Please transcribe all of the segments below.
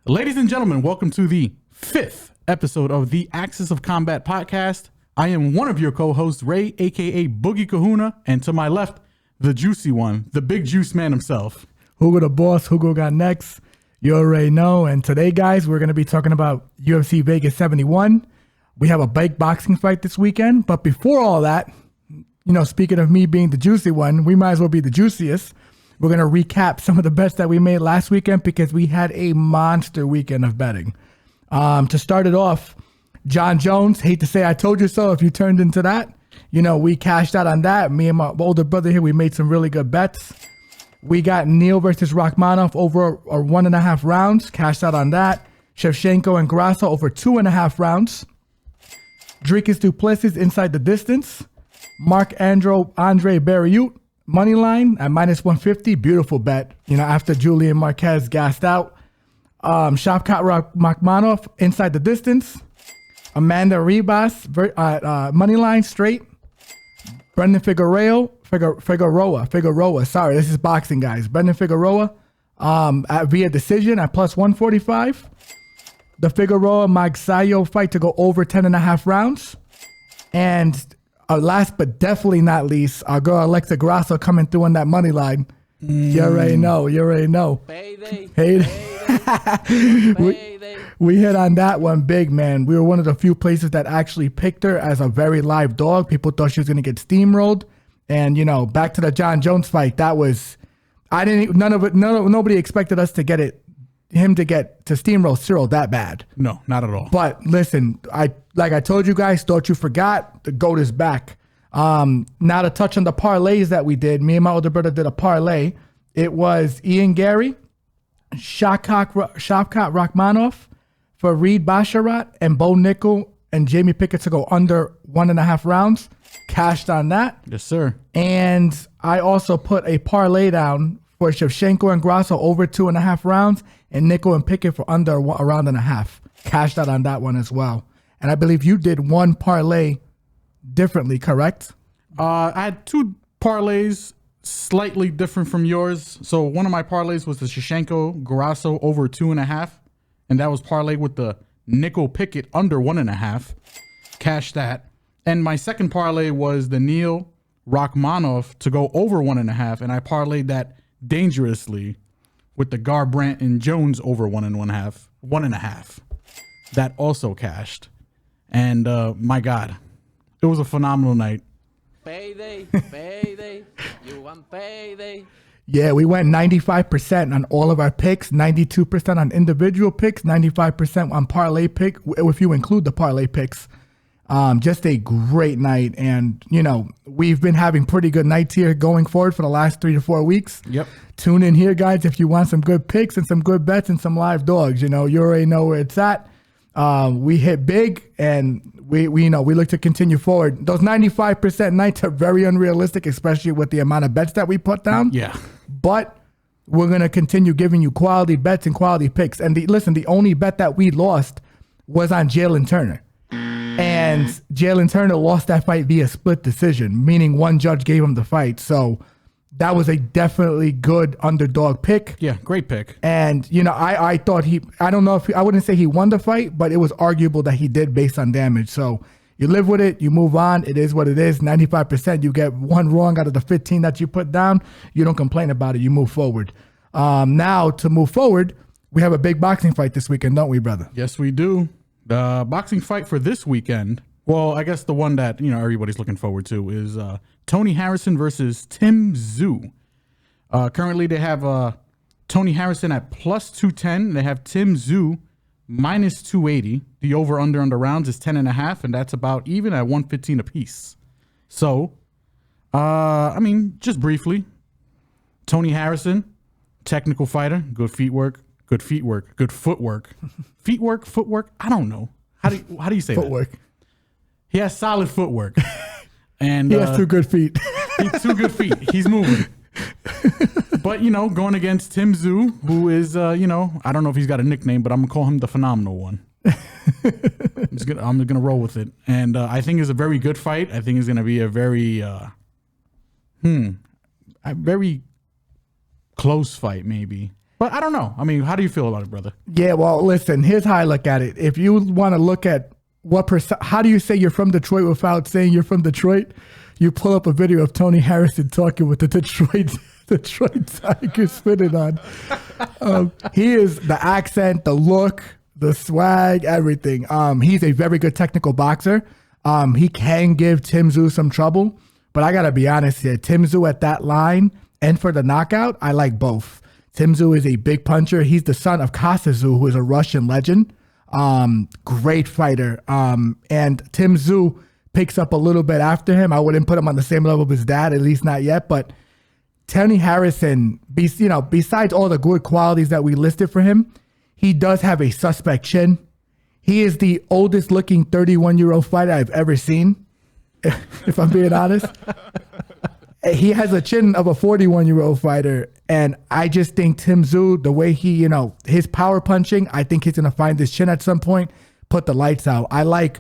Ladies and gentlemen, welcome to the 5th episode of the Axis of Combat podcast. I am one of your co-hosts, Ray, aka Boogie Kahuna, and to my left, the juicy one, the big juice man himself. Hugo the boss, Hugo got next. You already know. And today, guys, we're going to be talking about UFC Vegas 71. We have a big boxing fight this weekend. But before all that, speaking of me being the juicy one, we might as well be the juiciest. We're going to recap some of the bets that we made last weekend because we had a monster weekend of betting. To start it off, John Jones, hate to say I told you so if you turned into that. We cashed out on that. Me and my older brother here, we made some really good bets. We got Neal versus Rachmanov over 1.5 rounds. Cashed out on that. Shevchenko and Grasso over 2.5 rounds. Sedriques Duplessis inside the distance. Andre Barriute. Money line at -150, beautiful bet. After Julian Marquez gassed out. Shavkat Rakhmonov inside the distance. Amanda Ribas money line straight. Brandon Figueroa. Sorry, this is boxing, guys. Brandon Figueroa via decision at +145. The Figueroa Magsayo fight to go over 10.5 rounds. And last but definitely not least, our girl Alexa Grasso coming through on that money line. You already know. Payday. We hit on that one big, man. We were one of the few places that actually picked her as a very live dog. People thought she was going to get steamrolled. And, back to the John Jones fight, that was, nobody expected us to get him to steamroll Cyril that bad. No, not at all. But listen, like I told you guys, thought you forgot, the GOAT is back. Now to touch on the parlays that we did, me and my older brother did a parlay. It was Ian Gary, Shavkat Rakhmonov, Fareed Basharat, and Bo Nickel and Jamie Pickett to go under 1.5 rounds. Cashed on that. Yes, sir. And I also put a parlay down for Shevchenko and Grasso over 2.5 rounds and Nickel and Pickett for under a round and a half. Cashed out on that one as well. And I believe you did one parlay differently, correct? I had two parlays slightly different from yours. So one of my parlays was the Shevchenko Grasso over 2.5. And that was parlayed with the Nickel Pickett under 1.5. Cashed that. And my second parlay was the Neal Rachmanov to go over 1.5. And I parlayed that dangerously with the Garbrandt and Jones over 1.5. That also cashed. And my God, it was a phenomenal night. Payday. You want payday? Yeah, we went 95% on all of our picks, 92% on individual picks, 95% on parlay pick, if you include the parlay picks. Just a great night. And, we've been having pretty good nights here going forward for the last 3 to 4 weeks. Yep. Tune in here, guys, if you want some good picks and some good bets and some live dogs. You already know where it's at. We hit big, and we look to continue forward. Those 95% nights are very unrealistic, especially with the amount of bets that we put down. Yeah. But we're going to continue giving you quality bets and quality picks. And the only bet that we lost was on Jalen Turner. And Jalen Turner lost that fight via split decision, meaning one judge gave him the fight. So that was a definitely good underdog pick. Yeah, great pick. And, I thought I wouldn't say he won the fight, but it was arguable that he did based on damage. So you live with it, you move on. It is what it is. 95%, you get one wrong out of the 15 that you put down. You don't complain about it. You move forward. Now to move forward, we have a big boxing fight this weekend, don't we, brother? Yes, we do. The boxing fight for this weekend, well, I guess the one that, everybody's looking forward to is Tony Harrison versus Tim Tszyu. Currently, they have Tony Harrison at +210. They have Tim Tszyu -280. The over-under on the rounds is 10.5, and that's about even at 115 apiece. So, just briefly, Tony Harrison, technical fighter, good footwork. Footwork. I don't know. How do you say Footwork. That? He has solid footwork. And he has 2 good feet. He's 2 good feet. He's moving. But, going against Tim Tszyu, who is, I don't know if he's got a nickname, but I'm going to call him the phenomenal one. I'm just gonna roll with it. And I think it's a very good fight. I think it's going to be a very close fight, maybe. But I don't know. I mean, how do you feel about it, brother? Yeah, well, listen, here's how I look at it. If you want to look at how do you say you're from Detroit without saying you're from Detroit? You pull up a video of Tony Harrison talking with the Detroit Tigers spinning on. He is the accent, the look, the swag, everything. He's a very good technical boxer. He can give Tim Tszyu some trouble, but I gotta be honest here. Tim Tszyu at that line and for the knockout, I like both. Tim Tszyu is a big puncher. He's the son of Kostya Tszyu, who is a Russian legend. Great fighter. And Tim Tszyu picks up a little bit after him. I wouldn't put him on the same level of his dad, at least not yet. But Tony Harrison, besides all the good qualities that we listed for him, he does have a suspect chin. He is the oldest looking 31-year-old fighter I've ever seen, if I'm being honest. He has a chin of a 41-year-old fighter. And I just think Tim Tszyu, the way he, his power punching, I think he's going to find this chin at some point, put the lights out. I like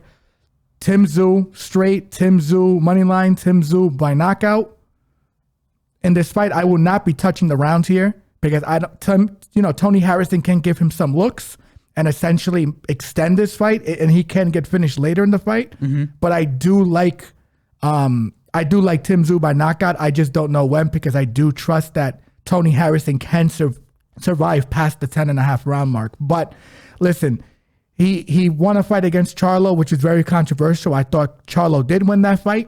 Tim Tszyu straight, Tim Tszyu money line, Tim Tszyu by knockout. In this fight, I will not be touching the rounds here because Tony Harrison can give him some looks and essentially extend this fight, and he can get finished later in the fight. Mm-hmm. But I do like Tim Tszyu by knockout. I just don't know when because I do trust that Tony Harrison can survive past the 10.5 round mark. But listen, he won a fight against Charlo, which is very controversial. I thought Charlo did win that fight.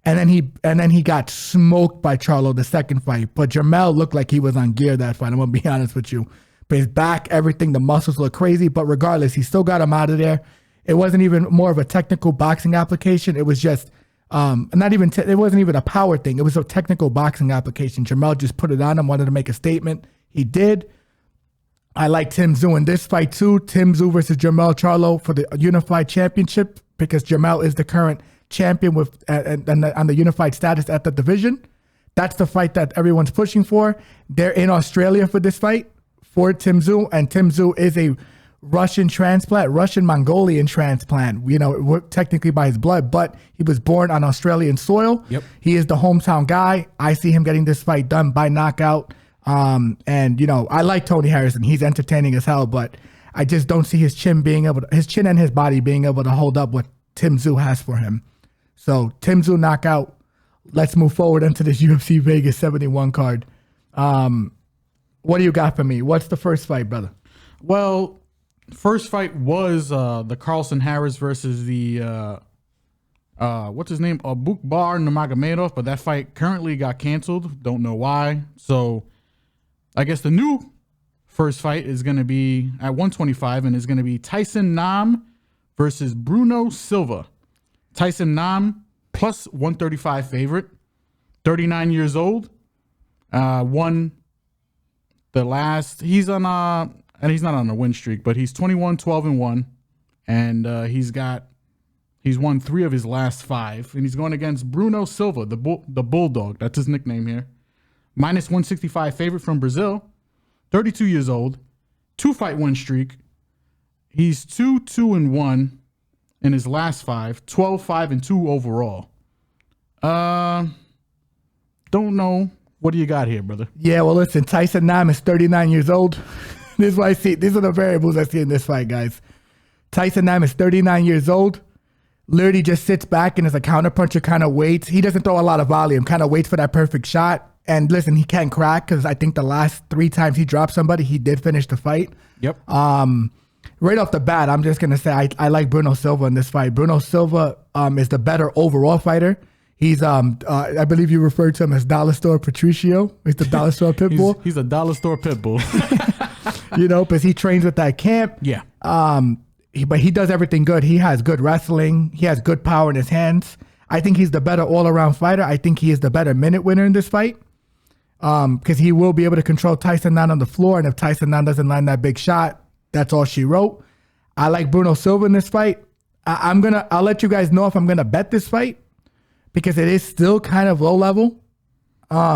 And then he got smoked by Charlo the second fight. But Jermell looked like he was on gear that fight. I'm going to be honest with you. But his back, everything, the muscles look crazy. But regardless, he still got him out of there. It wasn't even more of a technical boxing application. It was just it wasn't even a power thing. It was a technical boxing application. Jermell just put it on him, wanted to make a statement. He did. I like Tim Tszyu in this fight too. Tim Tszyu versus Jermell Charlo for the unified championship because Jermell is the current champion with on the unified status at the division. That's the fight that everyone's pushing for. They're in Australia for this fight for Tim Tszyu, and Tim Tszyu is a Russian-Mongolian transplant, technically by his blood, but he was born on Australian soil. Yep. He is the hometown guy. I see him getting this fight done by knockout. I like Tony Harrison. He's entertaining as hell, but I just don't see his chin and his body being able to hold up what Tim Tszyu has for him. So Tim Tszyu knockout. Let's move forward into this UFC Vegas 71 card. What do you got for me? What's the first fight, brother? Well, first fight was the Carlson Harris versus the what's his name? Bukbar Nurmagomedov, but that fight currently got canceled. Don't know why. So I guess the new first fight is going to be at 125, and it's going to be Tyson Nam versus Bruno Silva. Tyson Nam plus 135 favorite, 39 years old, won the last. He's on and he's not on a win streak, but he's 21-12-1, and he's won 3 of his last 5, and he's going against Bruno Silva, the Bulldog. That's his nickname here. Minus 165 favorite from Brazil, 32 years old, 2-fight win streak. He's 2-2-1 in his last 5, 12-5-2 overall. Don't know. What do you got here, brother? Yeah, well, listen, Tyson Nam is 39 years old. This is what I see. These are the variables I see in this fight, guys. Tyson Nam is 39 years old. Literally just sits back and is a counterpuncher, kind of waits. He doesn't throw a lot of volume, kind of waits for that perfect shot. And listen, he can't crack because I think the last 3 times he dropped somebody, he did finish the fight. Yep. Right off the bat, I'm just going to say I like Bruno Silva in this fight. Bruno Silva is the better overall fighter. He's, I believe you referred to him as Dollar Store Patricio. He's the Dollar Store Pitbull. He's a Dollar Store Pitbull. Because he trains with that camp. Yeah. But he does everything good. He has good wrestling. He has good power in his hands. I think he's the better all-around fighter. I think he is the better minute winner in this fight. Because he will be able to control Tyson Nam on the floor. And if Tyson Nam doesn't land that big shot, that's all she wrote. I like Bruno Silva in this fight. I'll let you guys know if I'm gonna bet this fight because it is still kind of low level.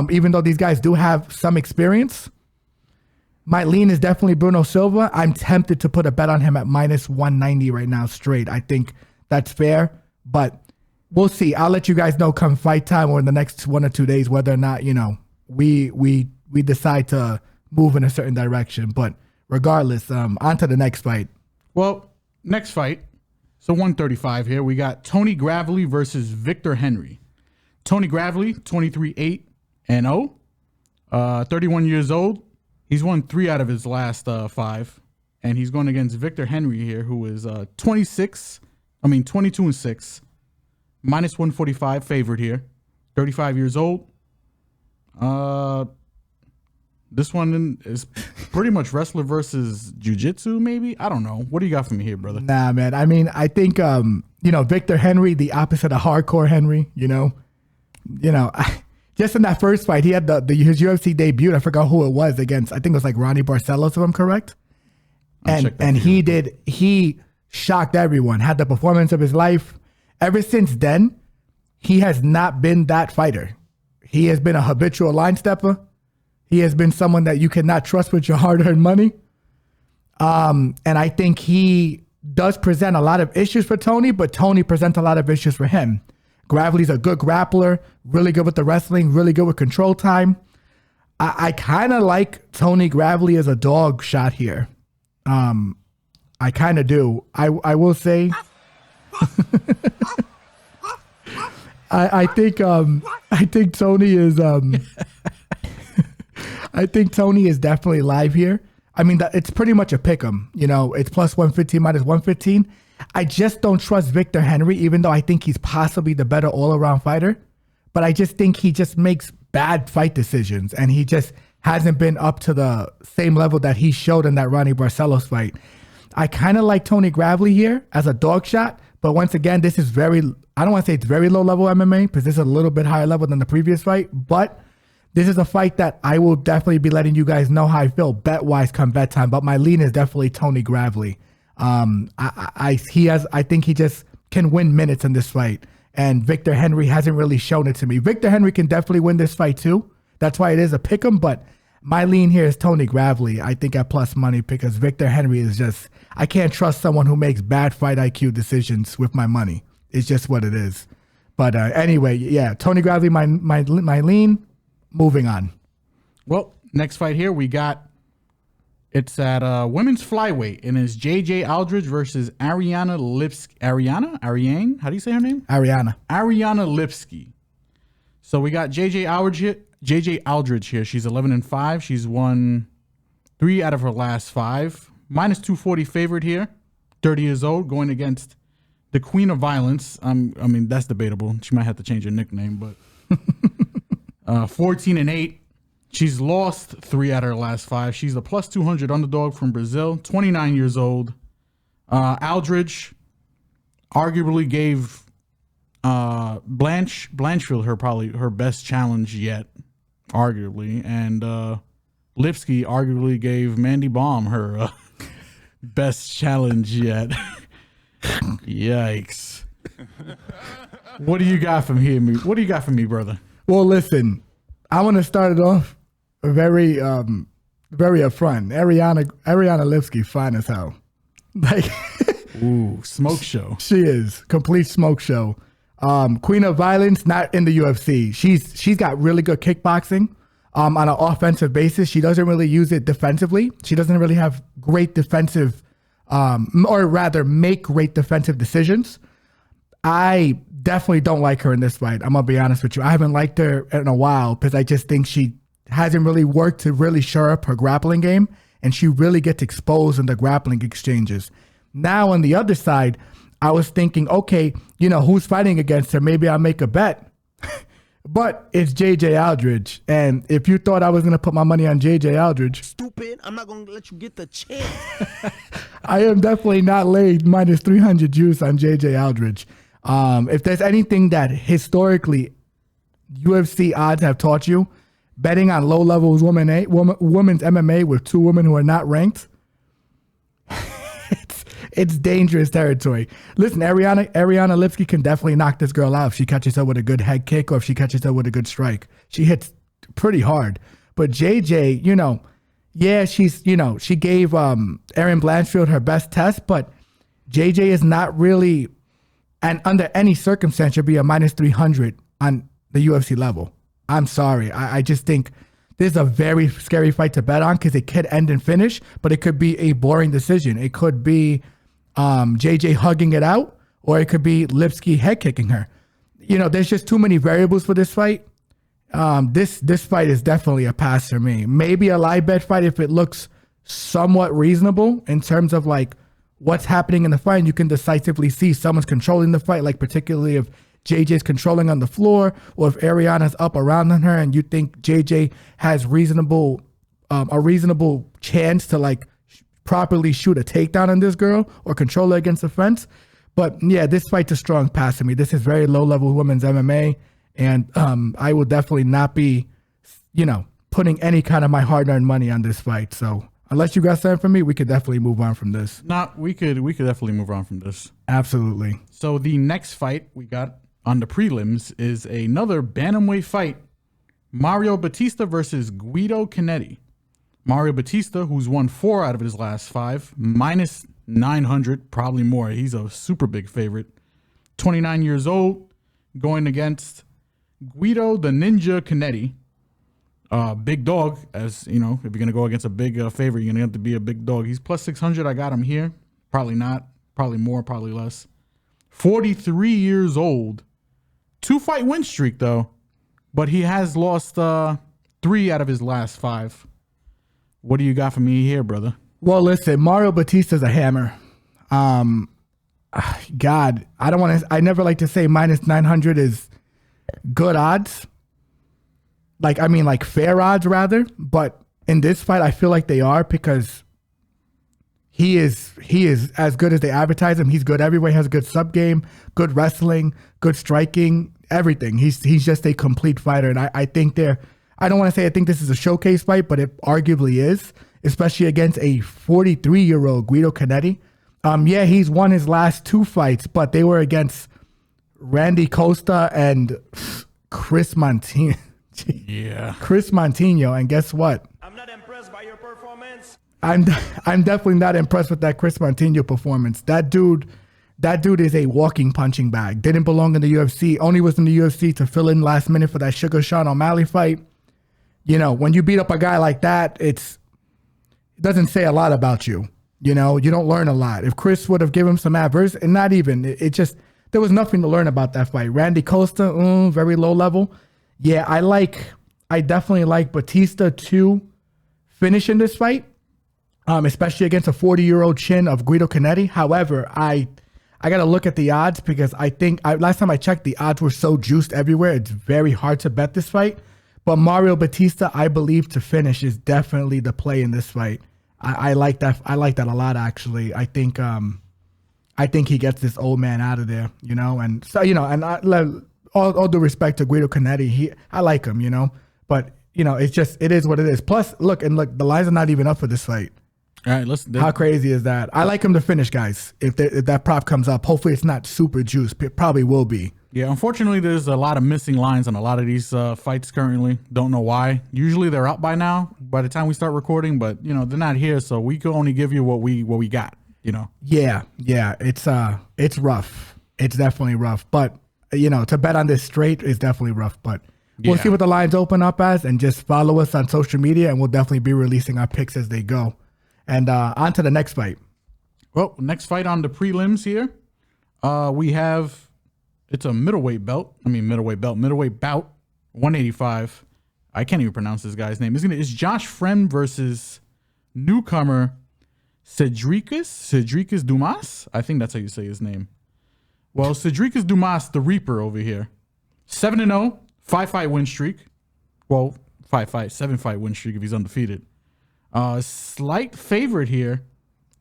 Even though these guys do have some experience. My lean is definitely Bruno Silva. I'm tempted to put a bet on him at minus 190 right now straight. I think that's fair, but we'll see. I'll let you guys know come fight time or in the next 1 or 2 days whether or not, we decide to move in a certain direction. But regardless, on to the next fight. Well, next fight. So 135 here. We got Tony Gravely versus Victor Henry. Tony Gravely, 23-8-0, 31 years old. He's won 3 out of his last 5. And he's going against Victor Henry here, who is 22-6, minus 145 favored here. 35 years old. This one is pretty much wrestler versus jiu-jitsu, maybe? I don't know. What do you got for me here, brother? Nah, man. I mean, I think, Victor Henry, the opposite of hardcore Henry, just in that first fight, he had his UFC debut. I forgot who it was against. I think it was like Ronnie Barcelos, if I'm correct. And he shocked everyone, had the performance of his life. Ever since then, he has not been that fighter. He has been a habitual line stepper. He has been someone that you cannot trust with your hard-earned money. And I think he does present a lot of issues for Tony, but Tony presents a lot of issues for him. Gravely's a good grappler, really good with the wrestling, really good with control time. I kind of like Tony Gravely as a dog shot here. I kind of do. I will say, I think Tony is I think Tony is definitely live here. I mean, it's pretty much a pick 'em. It's plus 115, minus 115. I just don't trust Victor Henry, even though I think he's possibly the better all-around fighter. But I just think he just makes bad fight decisions, and he just hasn't been up to the same level that he showed in that Ronnie Barcelos fight. I kind of like Tony Gravely here as a dog shot, but once again, this is I don't want to say it's very low-level MMA, because this is a little bit higher level than the previous fight, but this is a fight that I will definitely be letting you guys know how I feel bet-wise come bet time, but my lean is definitely Tony Gravely. I think he just can win minutes in this fight, and Victor Henry hasn't really shown it to me. Victor Henry can definitely win this fight too. That's why it is a pick'em, but my lean here is Tony Gravely, I think at plus money, because Victor Henry is just, I can't trust someone who makes bad fight IQ decisions with my money. It's just what it is. But anyway, yeah, Tony Gravely, my lean. Moving on. Well, next fight here, it's at women's flyweight, and it's JJ Aldrich versus Ariane Lipski. Ariane? How do you say her name? Ariane Lipski. So we got JJ Aldrich here. She's 11-5. She's won 3 out of her last 5. Minus 240 favored here. 30 years old, going against the Queen of Violence. I mean, that's debatable. She might have to change her nickname, but 14-8. She's lost 3 out of her last 5. She's a plus 200 underdog from Brazil, 29 years old. Aldrich arguably gave Blanchfield her best challenge yet, arguably, and Lipski arguably gave Mandy Baum her best challenge yet. Yikes! What do you got from here? What do you got from me, brother? Well, listen, I want to start it off very upfront. Ariane Lipski, fine as hell. Like, ooh, smoke show. She is complete smoke show. Queen of Violence, not in the UFC. She's got really good kickboxing. On an offensive basis, she doesn't really use it defensively. She doesn't really have great defensive, or rather, make great defensive decisions. I definitely don't like her in this fight. I'm gonna be honest with you. I haven't liked her in a while because I just think she hasn't really worked to really shore up her grappling game, and she really gets exposed in the grappling exchanges. Now on the other side, I was thinking, okay, who's fighting against her? Maybe I'll make a bet. But it's JJ Aldrich, and if you thought I was gonna put my money on JJ Aldrich, stupid, I'm not gonna let you get the chance. I am definitely not laid minus 300 juice on JJ Aldrich. If there's anything that historically UFC odds have taught you, betting on low levels women's MMA with 2 women who are not ranked, it's dangerous territory. Listen, Ariane Lipski can definitely knock this girl out if she catches her with a good head kick or if she catches her with a good strike. She hits pretty hard. But JJ, she gave Erin Blanchfield her best test, but JJ is not really, and under any circumstance, should be a minus 300 on the UFC level. I'm sorry. I just think this is a very scary fight to bet on because it could end in finish, but it could be a boring decision. It could be JJ hugging it out, or it could be Lipski head kicking her. You know, there's just too many variables for this fight. This fight is definitely a pass for me. Maybe a live bet fight if it looks somewhat reasonable in terms of like what's happening in the fight, and you can decisively see someone's controlling the fight, like particularly if JJ's controlling on the floor, or if Ariana's up around on her and you think JJ has a reasonable chance to like properly shoot a takedown on this girl or control her against the fence. But yeah, this fight's a strong pass to me. This is very low level women's MMA, and I will definitely not be, putting any kind of my hard-earned money on this fight. So unless you got something for me, we could definitely move on from this. We could definitely move on from this. Absolutely. So the next fight we got on the prelims is another bantamweight fight. Mario Bautista versus Guido Cannetti. Mario Bautista, who's won 4 out of his last 5, minus 900, probably more. He's a super big favorite. 29 years old, going against Guido the Ninja Cannetti. Big dog, as you know, if you're going to go against a big favorite, you're going to have to be a big dog. He's plus 600. I got him here. Probably not. Probably more, probably less. 43 years old. 2-fight win streak, though. But he has lost 3 out of his last 5. What do you got for me here, brother? Well, listen, Mario Bautista's a hammer. God, I never like to say minus 900 is good odds. Like fair odds rather. But in this fight, I feel like they are because he is as good as they advertise him. He's good everywhere. He has a good sub game, good wrestling, good striking, everything. He's just a complete fighter. And I think I don't want to say I think this is a showcase fight, but it arguably is, especially against a 43-year-old Guido Cannetti. Yeah, he's won his last 2 fights, but they were against Randy Costa and Chris Montino. Yeah. Chris Montino. And guess what? I'm not impressed by your performance. I'm definitely not impressed with that Chris Montino performance. That dude is a walking punching bag. Didn't belong in the UFC. Only was in the UFC to fill in last minute for that Sugar Sean O'Malley fight. When you beat up a guy like that, it doesn't say a lot about you. You don't learn a lot. If Chris would have given him some adverse, and not even, there was nothing to learn about that fight. Randy Costa, very low level. Yeah, I definitely like Bautista to finish in this fight, especially against a 40-year-old chin of Guido Cannetti. However, I got to look at the odds because I think last time I checked, the odds were so juiced everywhere. It's very hard to bet this fight. But Mario Bautista, I believe, to finish is definitely the play in this fight. I like that. I like that a lot, actually. I think he gets this old man out of there, And so, and all due respect to Guido Cannetti, I like him, But it is what it is. Plus, look, the lines are not even up for this fight. All right, listen. How crazy is that? I like him to finish, guys. If that prop comes up, hopefully it's not super juiced. It probably will be. Yeah, unfortunately, there's a lot of missing lines on a lot of these fights currently. Don't know why. Usually they're up by now, by the time we start recording, but they're not here, so we can only give you what we got. Yeah, it's rough. It's definitely rough, but to bet on this straight is definitely rough. But we'll see what the lines open up as, and just follow us on social media, and we'll definitely be releasing our picks as they go. And on to the next fight. Well, next fight on the prelims here, we have. It's a middleweight bout, 185. I can't even pronounce this guy's name. It's Josh Fremd versus newcomer Sedriques Dumas. I think that's how you say his name. Well, Sedriques Dumas, the Reaper over here. 7-0, 5-fight win streak. Well, 7-fight win streak if he's undefeated. Slight favorite here.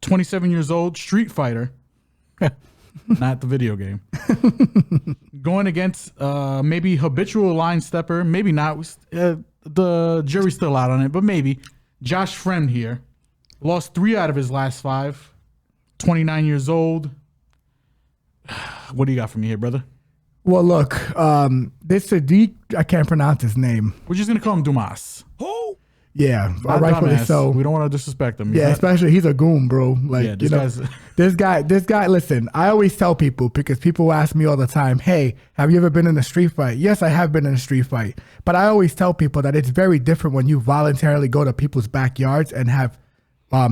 27 years old, street fighter. Not the video game. Going against maybe habitual line stepper, maybe not. The jury's still out on it, but maybe. Josh Fremd here. Lost 3 out of his last 5. 29 years old. What do you got for me here, brother? Well, look, this Sadiq, I can't pronounce his name. We're just going to call him Dumas. Who? Yeah, Not rightfully dumbass. so. We don't want to disrespect him. Yeah, especially he's a goon, bro. Like, Yeah, you know, this guy, listen, I always tell people, because people ask me all the time, hey, have you ever been in a street fight? Yes, I have been in a street fight. But I always tell people that it's very different when you voluntarily go to people's backyards and have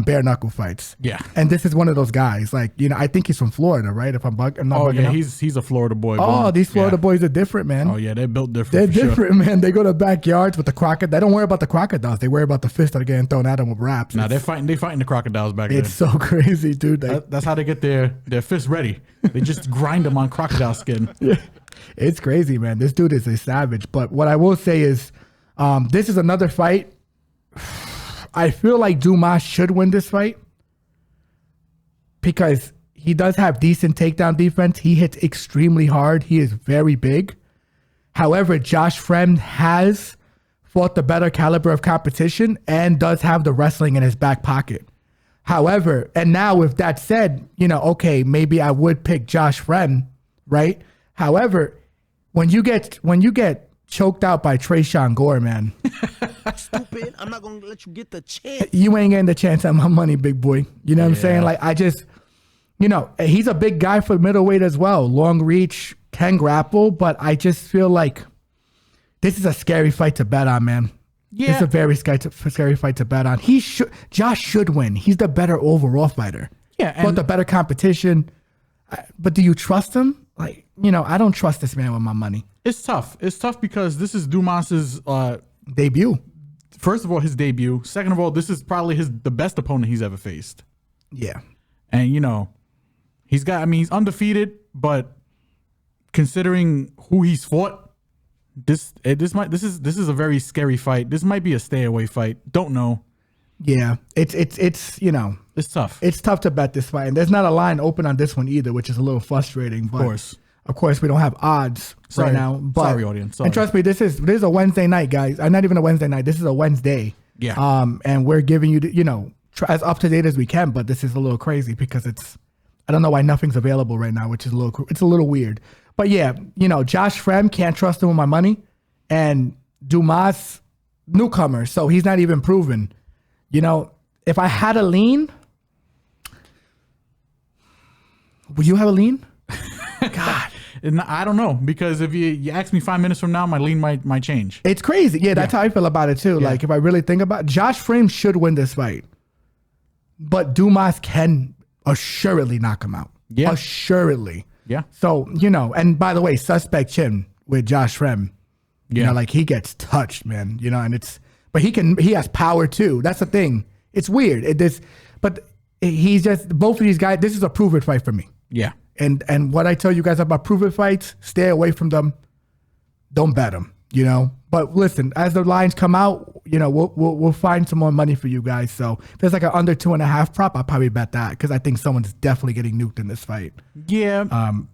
bare knuckle fights. Yeah. And this is one of those guys. Like, you know, I think he's from Florida, right? If I'm not bugging out. he's a Florida boy. Oh, these Florida boys are different, man. Oh yeah, they're built different. They're for different, man. They go to backyards with the crocodile. They don't worry about the crocodiles. They worry about the fish that are getting thrown at them with wraps. Nah, they're fighting the crocodiles back It's then. so crazy, dude. That's how they get their fists ready. They just grind them on crocodile skin. It's crazy, man. This dude is a savage. But what I will say is, this is another fight. I feel like Dumas should win this fight because he does have decent takedown defense. He hits extremely hard. He is very big. However, Josh Fremd has fought the better caliber of competition and does have the wrestling in his back pocket. However, and now with that said, you know, okay, maybe I would pick Josh Fremd, right? However, when you get choked out by Trayshawn Gore, man, Stupid. I'm not gonna let you get the chance. you ain't getting the chance at my money, big boy. You know what I'm saying? Like, I just, you know, he's a big guy for middleweight as well. Long reach, can grapple, but I just feel like this is a scary fight to bet on, man. Yeah. It's a very scary fight to bet on. Josh should win. He's the better overall fighter. Yeah, But and- the better competition. But do you trust him? Like, you know, I don't trust this man with my money. It's tough. It's tough because this is Dumas's Debut. first of all, his debut. Second of all, this is probably the best opponent he's ever faced. Yeah. And you know, he's undefeated, but considering who he's fought, this is a very scary fight. This might be a stay away fight. Don't know. Yeah. It's you know, It's tough. it's tough to bet this fight. And there's not a line open on this one either, which is a little frustrating. But Of course. we don't have odds Sorry. right now. But, Sorry, audience. Sorry. And trust me, this is a Wednesday night, guys. Not even a Wednesday night. This is a Wednesday. Yeah. And we're giving you, you know, as up to date as we can. But this is a little crazy because I don't know why nothing's available right now, which is it's a little weird. But yeah, you know, Josh Fremd, can't trust him with my money, and Dumas, newcomer, so he's not even proven. You know, if I had a lean, would you have a lean? God. And I don't know, because if you ask me 5 minutes from now, my lean might change. It's crazy. Yeah, that's how I feel about it too. Yeah. Like, if I really think about it, Josh Fremd should win this fight, but Dumas can assuredly knock him out. Yeah. Assuredly. Yeah. So, you know, and by the way, suspect chin with Josh Fremd. You Yeah. know, like, he gets touched, man. You know, and but he has power too. That's the thing. It's weird. But he's just, both of these guys, this is a prove it fight for me. Yeah. And what I tell you guys about prove it fights, stay away from them. Don't bet them, you know. But listen, as the lines come out, you know, we'll find some more money for you guys. So if there's like an under 2.5 prop, I'll probably bet that, because I think someone's definitely getting nuked in this fight. Yeah.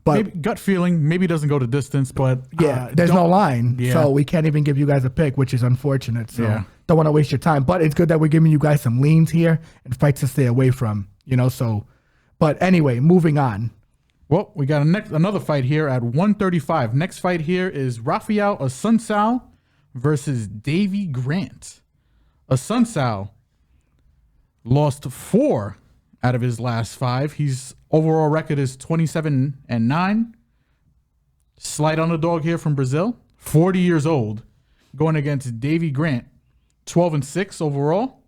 But maybe, gut feeling, maybe it doesn't go to distance, but yeah, there's no line, Yeah. so we can't even give you guys a pick, which is unfortunate. So Yeah. don't want to waste your time. But it's good that we're giving you guys some leans here and fights to stay away from, you know. So, but anyway, moving on. Well, we got another fight here at 135. Next fight here is Raphael Assuncao versus Davey Grant. Assuncao lost 4 out of his last 5. His overall record is 27-9. Slight underdog here from Brazil, 40 years old, going against Davey Grant, 12-6 overall.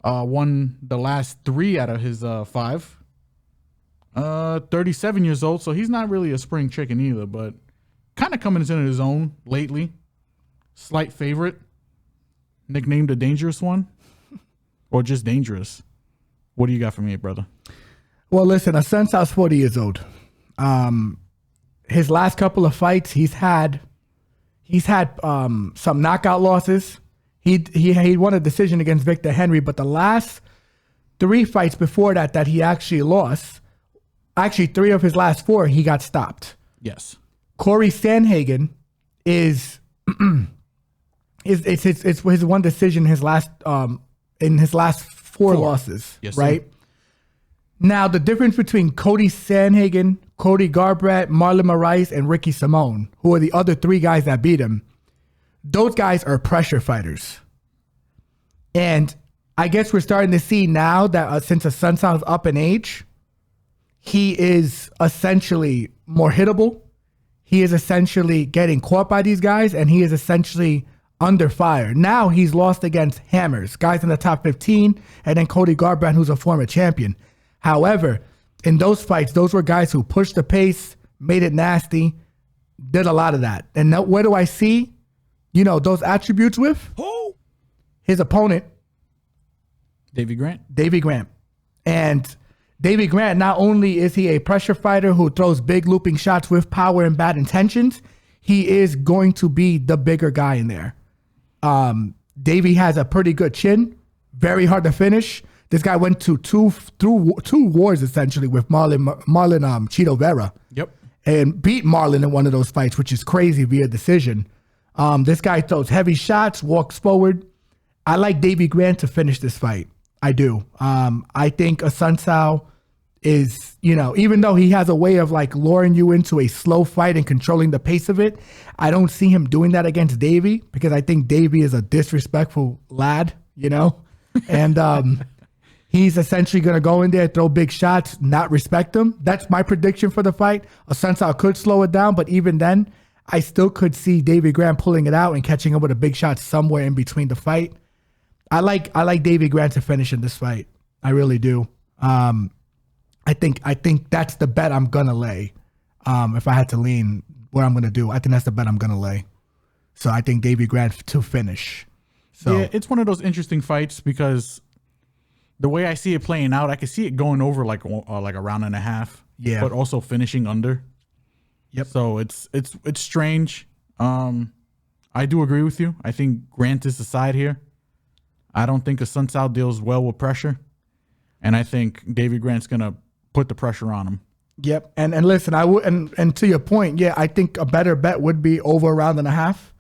Won the last 3 out of his 5. 37 years old, so he's not really a spring chicken either, but kind of coming into his own lately. Slight favorite. Nicknamed the dangerous one, or just dangerous. What do you got for me, brother? Well, listen, Assuncao's 40 years old. His last couple of fights, he's had some knockout losses. He won a decision against Victor Henry, but the last 3 fights before that he actually lost, actually 3 of his last 4, he got stopped. Yes. Corey Sandhagen is his one decision in his last 4 losses, Yes, sir. right? Now, the difference between Cody Sandhagen, Cody Garbrandt, Marlon Moraes, and Ricky Simone, who are the other 3 guys that beat him, those guys are pressure fighters. And I guess we're starting to see now that since Assuncao's up in age, he is essentially more hittable. He is essentially getting caught by these guys, and he is essentially under fire. Now he's lost against hammers, guys in the top 15, and then Cody Garbrandt, who's a former champion. However, in those fights, those were guys who pushed the pace, made it nasty, did a lot of that. And now, where do I see, those attributes with? Who? His opponent, Davey Grant. And Davey Grant, not only is he a pressure fighter who throws big looping shots with power and bad intentions, he is going to be the bigger guy in there. Davey has a pretty good chin, very hard to finish. This guy went to two wars essentially with Marlon Chito Vera. Yep. And beat Marlon in one of those fights, which is crazy via decision. This guy throws heavy shots, walks forward. I like Davey Grant to finish this fight. I do. I think Assuncao is, even though he has a way of like luring you into a slow fight and controlling the pace of it, I don't see him doing that against Davey because I think Davey is a disrespectful lad, and he's essentially going to go in there, throw big shots, not respect him. That's my prediction for the fight. Assuncao could slow it down, but even then, I still could see Davey Grant pulling it out and catching him with a big shot somewhere in between the fight. I like Davey Grant to finish in this fight. I really do. I think that's the bet I'm gonna lay. If I had to lean what I'm gonna do, I think that's the bet I'm gonna lay. So I think Davey Grant to finish. So Yeah, it's one of those interesting fights because the way I see it playing out, I can see it going over like a round and a half. Yeah. But also finishing under. Yep. So it's strange. I do agree with you. I think Grant is the side here. I don't think Assuncao deals well with pressure. And I think Davey Grant's gonna put the pressure on him. Yep. And listen, I would and to your point, yeah, I think a better bet would be over a round and a half.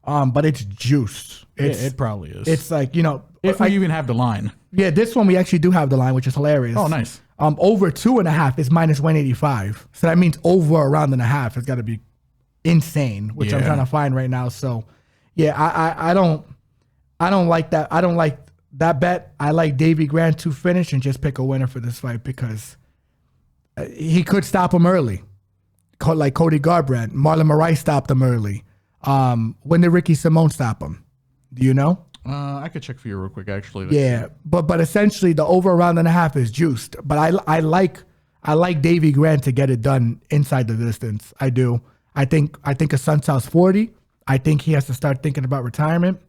But it's juiced. It probably is. It's like, if we even have the line. Yeah, this one we actually do have the line, which is hilarious. Oh, nice. Over 2.5 is minus 185. So that means over a round and a half has got to be insane, which I'm Yeah. trying to find right now. So yeah, I don't like that. I don't like that bet. I like Davey Grant to finish and just pick a winner for this fight because he could stop him early. Like Cody Garbrandt. Marlon Moraes stopped him early. When did Ricky Simone stop him? Do you know? I could check for you real quick, actually. Yeah, but essentially the over a round and a half is juiced. But I like Davey Grant to get it done inside the distance. I do. I think Assuncao's 40. I think he has to start thinking about retirement.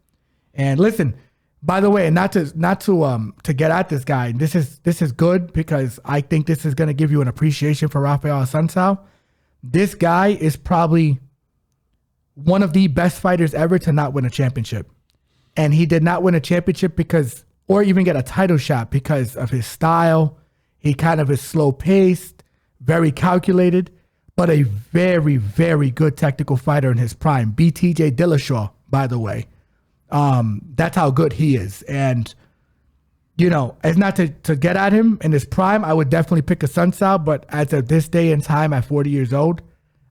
And listen, by the way, not to get at this guy. This is good because I think this is going to give you an appreciation for Raphael Assuncao. This guy is probably one of the best fighters ever to not win a championship. And he did not win a championship or even get a title shot because of his style. He kind of is slow paced, very calculated, but a very, very good technical fighter in his prime. BTJ Dillashaw, by the way. That's how good he is. And, it's not to get at him in his prime, I would definitely pick Assuncao, but as of this day and time at 40 years old,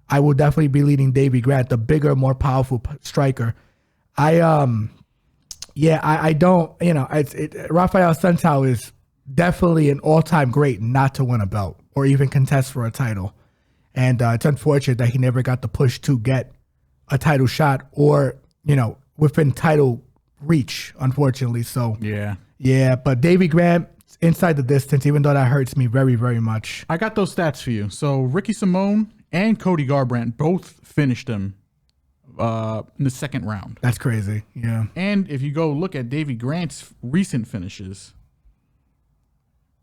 I will definitely be leading Davey Grant, the bigger, more powerful striker. I don't, Raphael Assuncao is definitely an all-time great not to win a belt or even contest for a title. And it's unfortunate that he never got the push to get a title shot or, within title reach, unfortunately. So, yeah, but Davey Grant, inside the distance, even though that hurts me very, very much. I got those stats for you. So Ricky Simone and Cody Garbrandt both finished him in the second round. That's crazy. Yeah. And if you go look at Davey Grant's recent finishes,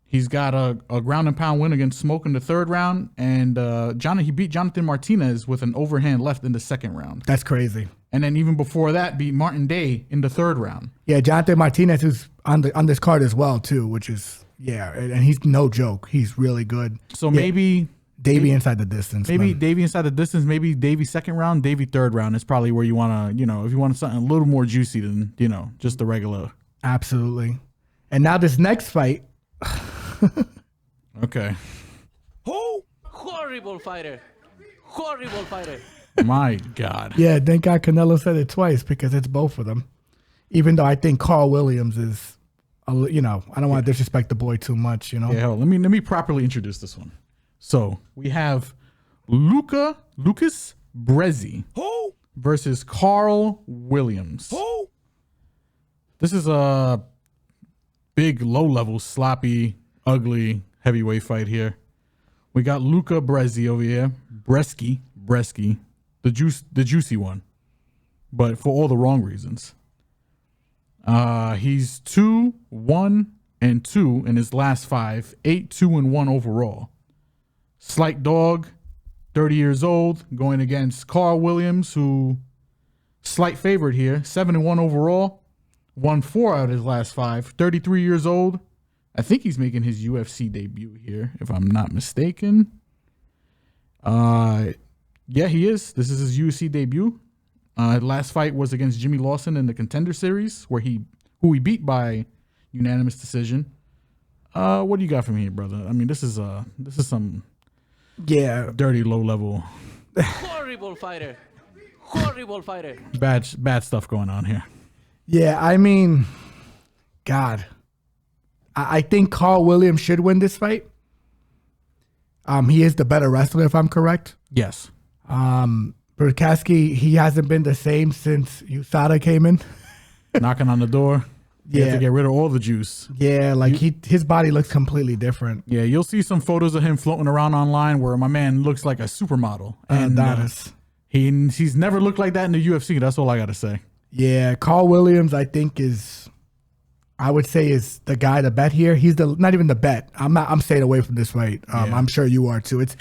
he's got a ground and pound win against Smoke in the third round, and he beat Jonathan Martinez with an overhand left in the second round. That's crazy. And then even before that, beat Martin Day in the third round. Yeah, Jonathan Martinez, who's on this card as well too, which is and he's no joke. He's really good. So maybe Davey inside the distance. Maybe Davey inside the distance. Maybe Davey second round. Davey third round is probably where you want to, if you want something a little more juicy than just the regular. Absolutely. And now this next fight. Okay. Who? Horrible fighter. Horrible fighter. My God. Yeah, thank God Canelo said it twice because it's both of them. Even though I think Carl Williams is, I don't want to disrespect the boy too much, Yeah, hell, let me properly introduce this one. So we have Lukasz Brzeski versus Karl Williams. This is a big, low-level, sloppy, ugly heavyweight fight here. We got Lukasz Brzeski over here. Brzeski, the juicy one, but for all the wrong reasons. He's 2-1-2 in his last 5, 8-2-1 overall. Slight dog, 30 years old, going against Karl Williams, who slight favorite here, 7-1 overall, won 4 out of his last 5, 33 years old. I think he's making his UFC debut here, if I'm not mistaken. Yeah, he is. This is his UFC debut. Last fight was against Jimmy Lawson in the Contender Series, who he beat by unanimous decision. What do you got from here, brother? I mean, this is some dirty, low level, Horrible fighter. Horrible fighter. bad stuff going on here. Yeah, I mean, God, I think Karl Williams should win this fight. He is the better wrestler, if I'm correct. Yes. Brzeski, he hasn't been the same since USADA came in. Knocking on the door. You have to get rid of all the juice. Yeah, like his body looks completely different. Yeah, you'll see some photos of him floating around online where my man looks like a supermodel. And he's never looked like that in the UFC. That's all I got to say. Yeah, Karl Williams, I think I would say is the guy to bet here. He's not even the bet. I'm staying away from this fight. I'm sure you are too. It's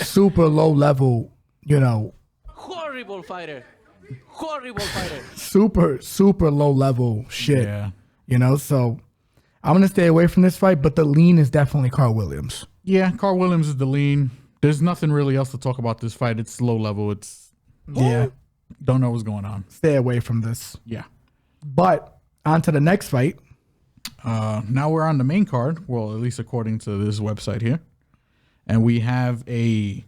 super low level, Horrible fighter. Horrible fighter. super low level shit. Yeah. So I'm going to stay away from this fight, but the lean is definitely Karl Williams. Yeah, Karl Williams is the lean. There's nothing really else to talk about this fight. It's low level. Don't know what's going on. Stay away from this. Yeah. But on to the next fight. Now we're on the main card. Well, at least according to this website here. And we have a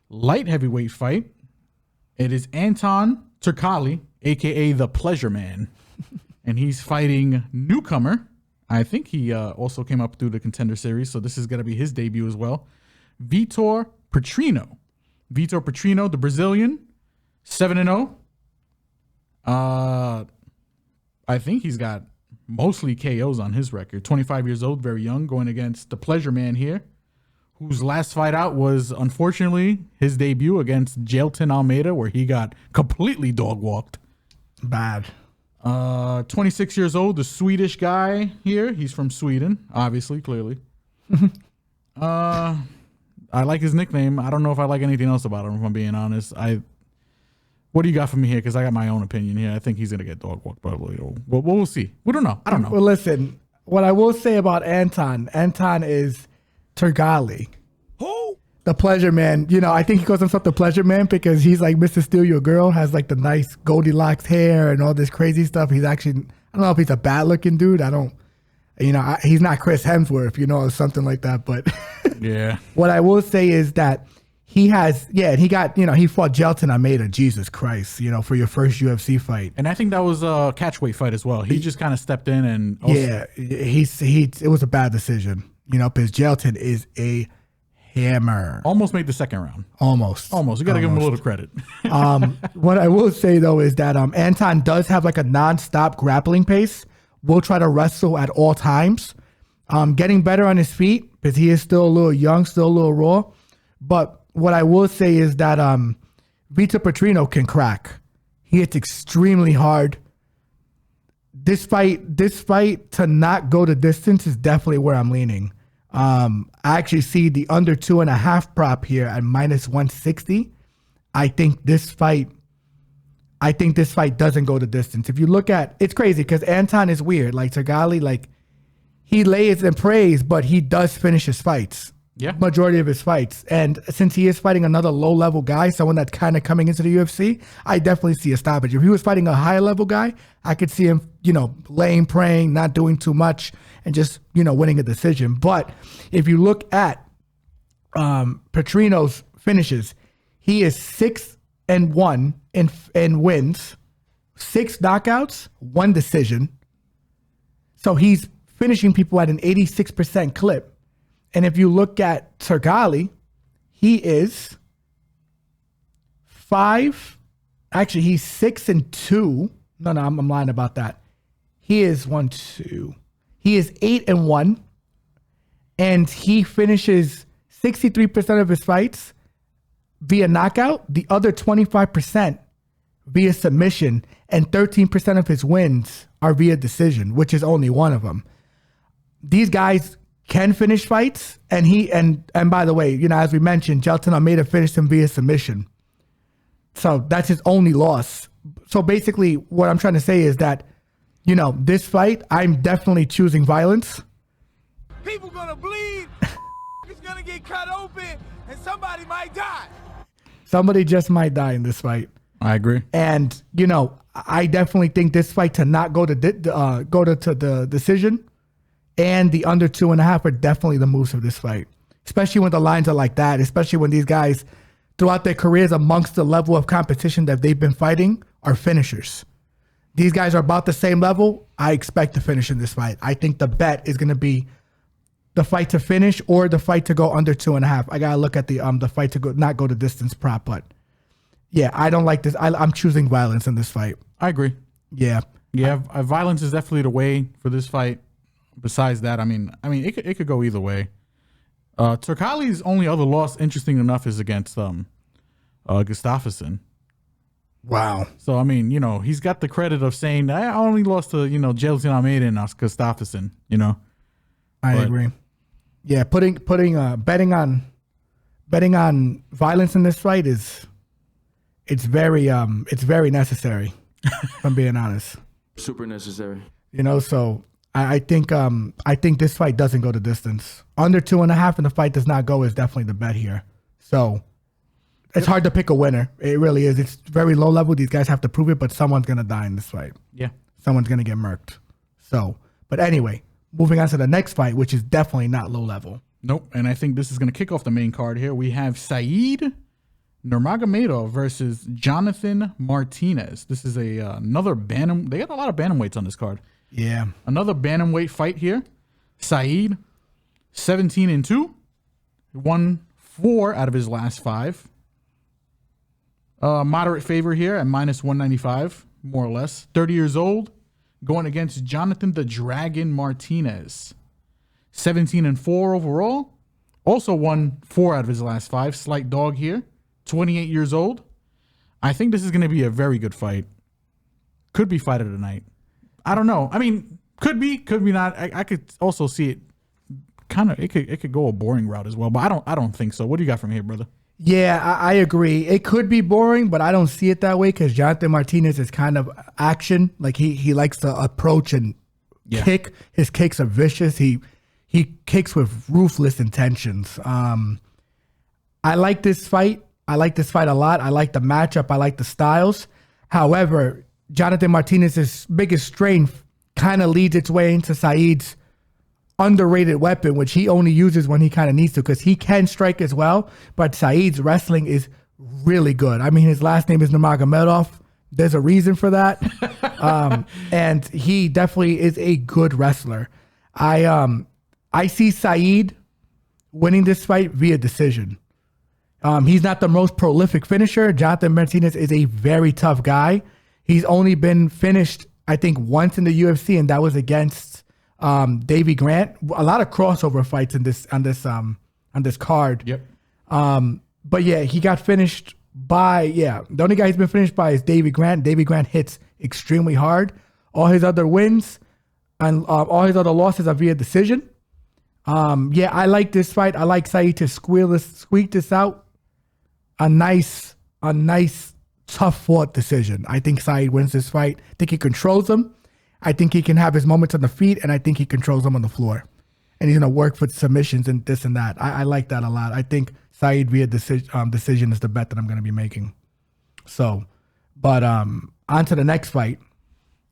light heavyweight fight. It is Anton Turkalj, a.k.a. the Pleasure Man. And he's fighting newcomer. I think he also came up through the Contender Series, so this is going to be his debut as well. Vitor Petrino. Vitor Petrino, the Brazilian, 7-0. I think he's got mostly KOs on his record. 25 years old, very young, going against the Pleasure Man here, whose last fight out was, unfortunately, his debut against Jailton Almeida, where he got completely dog-walked. Bad. 26 years old, the Swedish guy here. He's from Sweden, obviously, clearly. I like his nickname. I don't know if I like anything else about him, if I'm being honest. What do you got for me here? Because I got my own opinion here. I think he's going to get dog-walked probably. Well, we'll see. We don't know. I don't know. Well, listen, what I will say about Anton is Turkalj. Who? The Pleasure Man. I think he calls himself the Pleasure Man because he's like Mr. Steal Your Girl, has like the nice Goldilocks hair and all this crazy stuff. He's actually, I don't know if he's a bad looking dude. I don't, he's not Chris Hemsworth, or something like that. But yeah, what I will say is that he fought Jailton Almeida, Jesus Christ, for your first UFC fight. And I think that was a catchweight fight as well. He just kind of stepped in and it was a bad decision, because Jailton is a hammer. Almost made the second round. Almost. You got to give him a little credit. What I will say though is that Anton does have like a non-stop grappling pace. Will try to wrestle at all times. Getting better on his feet because he is still a little young, still a little raw. But what I will say is that Vitor Petrino can crack. He hits extremely hard. This fight to not go the distance is definitely where I'm leaning. I actually see the under 2.5 prop here at -160. I think this fight doesn't go the distance. If you look at, it's crazy because Anton is weird. Like Turkalj, like he lays and prays, but he does finish his fights. Yeah. Majority of his fights. And since he is fighting another low level guy, someone that's kind of coming into the UFC, I definitely see a stoppage. If he was fighting a high level guy, I could see him, laying, praying, not doing too much and just, winning a decision. But if you look at Petrino's finishes, he is 6-1 in wins, 6 knockouts, 1 decision. So he's finishing people at an 86% clip. And if you look at Turkalj, he is 5. Actually, he's 6-2. No, I'm lying about that. He is 1-2. He is 8-1. And he finishes 63% of his fights via knockout, the other 25% via submission, and 13% of his wins are via decision, which is only one of them. These guys can finish fights, and by the way, as we mentioned, Jailton Almeida finished him via submission. So that's his only loss. So basically what I'm trying to say is that, this fight, I'm definitely choosing violence. People gonna bleed, it's gonna get cut open, and somebody might die. Somebody just might die in this fight. I agree. And, I definitely think this fight to not go to the decision and the under 2.5 are definitely the moves of this fight, especially when the lines are like that, especially when these guys throughout their careers amongst the level of competition that they've been fighting are finishers. These guys are about the same level. I expect to finish in this fight. I think the bet is going to be the fight to finish or the fight to go under 2.5. I got to look at the fight to not go the distance prop, but yeah, I don't like this. I'm choosing violence in this fight. I agree. Yeah. Yeah, violence is definitely the way for this fight. Besides that, I mean, it could go either way. Turkalji's only other loss, interesting enough, is against Gustafsson. Wow. So he's got the credit of saying I only lost to Jailton Almeida and Gustafsson. I agree. Yeah, betting on violence in this fight it's very necessary. If I'm being honest. Super necessary. So I think this fight doesn't go the distance. Under 2.5 and the fight does not go is definitely the bet here. So it's hard to pick a winner. It really is. It's very low level. These guys have to prove it, but someone's gonna die in this fight. Yeah. Someone's gonna get murked. So, but anyway, moving on to the next fight, which is definitely not low level. Nope. And I think this is gonna kick off the main card here. We have Said Nurmagomedov versus Jonathan Martinez. This is another bantam. They got a lot of bantamweights on this card. Yeah. Another bantamweight fight here. Said, 17-2, won 4 out of his last 5. Moderate favor here at -195, more or less. 30 years old, going against Jonathan the Dragon Martinez. 17-4 overall. Also won 4 out of his last 5. Slight dog here. 28 years old. I think this is going to be a very good fight. Could be fight of the night. I don't know. Could be not. I could also see it kind of. It could go a boring route as well, but I don't think so. What do you got from here, brother? Yeah, I agree. It could be boring, but I don't see it that way because Jonathan Martinez is kind of action. Like he likes to approach and kick. His kicks are vicious. He kicks with ruthless intentions. I like this fight. I like this fight a lot. I like the matchup. I like the styles. However, Jonathan Martinez's biggest strength kind of leads its way into Said's underrated weapon, which he only uses when he kind of needs to because he can strike as well, but Said's wrestling is really good. His last name is Nurmagomedov. There's a reason for that. And he definitely is a good wrestler. I see Said winning this fight via decision. He's not the most prolific finisher. Jonathan Martinez is a very tough guy. He's only been finished, I think, once in the UFC, and that was against Davey Grant. A lot of crossover fights on this card. Yep. But yeah, he got finished by the only guy he's been finished by is Davey Grant. Davey Grant hits extremely hard. All his other wins and all his other losses are via decision. I like this fight. I like Said to squeak this out. A nice tough fought decision. I think Said wins this fight. I think he controls him. I think he can have his moments on the feet, and I think he controls them on the floor. And he's going to work for submissions and this and that. I like that a lot. I think Said via decision is the bet that I'm going to be making. So, but on to the next fight.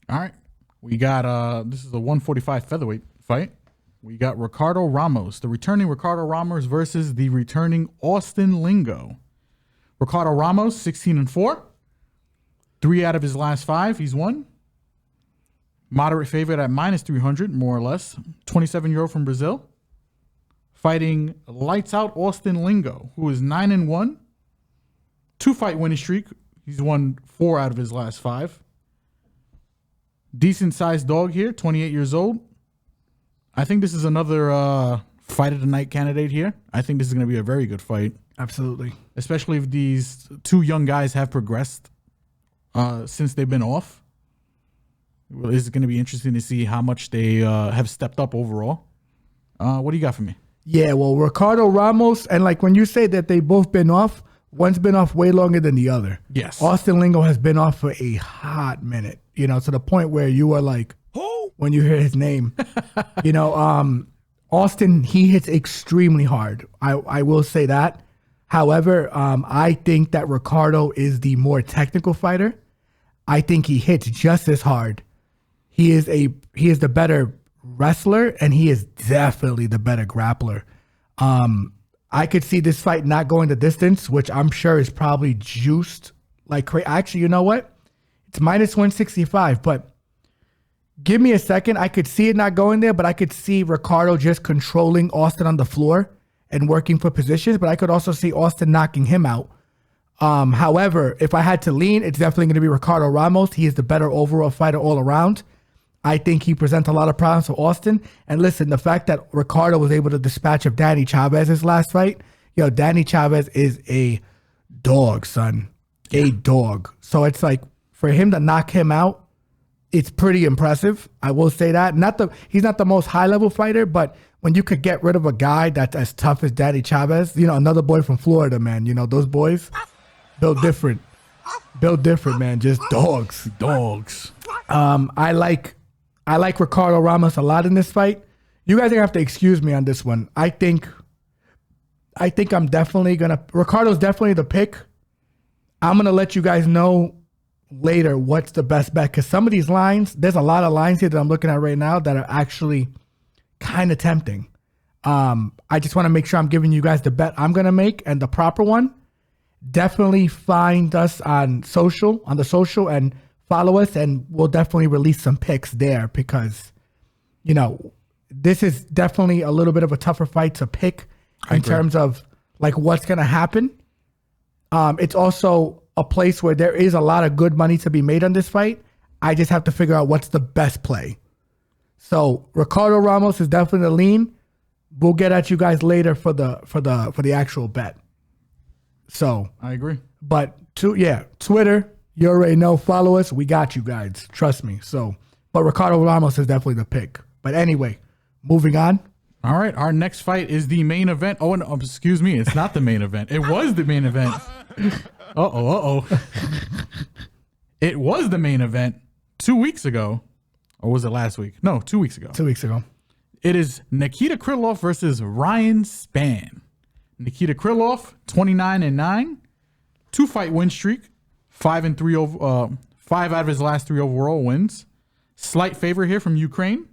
All right. We got, this is a 145 featherweight fight. We got Ricardo Ramos, the returning Ricardo Ramos versus the returning Austin Lingo. Ricardo Ramos, 16-4. 3 out of his last 5, he's won. Moderate favorite at -300, more or less. 27-year-old from Brazil. Fighting lights out Austin Lingo, who is 9-1. 2-fight winning streak. He's won 4 out of his last 5. Decent sized dog here, 28 years old. I think this is another fight of the night candidate here. I think this is going to be a very good fight. Absolutely. Especially if these 2 young guys have progressed since they've been off. Well, it's going to be interesting to see how much they have stepped up overall. What do you got for me? Yeah, well, Ricardo Ramos, and like when you say that they both been off, one's been off way longer than the other. Yes. Austin Lingo has been off for a hot minute, to the point where you are like, who? When you hear his name. Austin, he hits extremely hard. I will say that. However, I think that Ricardo is the more technical fighter. I think he hits just as hard. He is the better wrestler, and he is definitely the better grappler. I could see this fight not going the distance, which I'm sure is probably juiced like crazy. Actually, you know what? It's -165, but give me a second. I could see it not going there, but I could see Ricardo just controlling Austin on the floor and working for positions, but I could also see Austin knocking him out. However, if I had to lean, it's definitely going to be Ricardo Ramos. He is the better overall fighter all around. I think he presents a lot of problems for Austin. And listen, the fact that Ricardo was able to dispatch of Danny Chavez his last fight, Danny Chavez is a dog, son. A dog. So it's like, for him to knock him out, it's pretty impressive. I will say that. He's not the most high-level fighter, but when you could get rid of a guy that's as tough as Danny Chavez, another boy from Florida, man, those boys, built different. Built different, man. Just dogs. Dogs. I like Ricardo Ramos a lot in this fight. You guys are gonna have to excuse me on this one. I think I'm definitely gonna. Ricardo's definitely the pick. I'm gonna let you guys know later what's the best bet, because some of these lines, there's a lot of lines here that I'm looking at right now that are actually kind of tempting. I just want to make sure I'm giving you guys the bet I'm gonna make and the proper one. Definitely find us on the social, and follow us, and we'll definitely release some picks there, because, this is definitely a little bit of a tougher fight to pick in terms of like what's going to happen. It's also a place where there is a lot of good money to be made on this fight. I just have to figure out what's the best play. So Ricardo Ramos is definitely the lean. We'll get at you guys later for the actual bet. So I agree. But Twitter, you already know. Follow us. We got you guys. Trust me. So, but Ricardo Ramos is definitely the pick. But anyway, moving on. All right. Our next fight is the main event. Oh, no, excuse me. It's not the main event. It was the main event. It was the main event 2 weeks ago. Or was it last week? No, 2 weeks ago. 2 weeks ago. It is Nikita Krylov versus Ryan Spann. Nikita Krylov, 29-9, 2-fight win streak, 5 out of his last 3 overall wins. Slight favor here from Ukraine.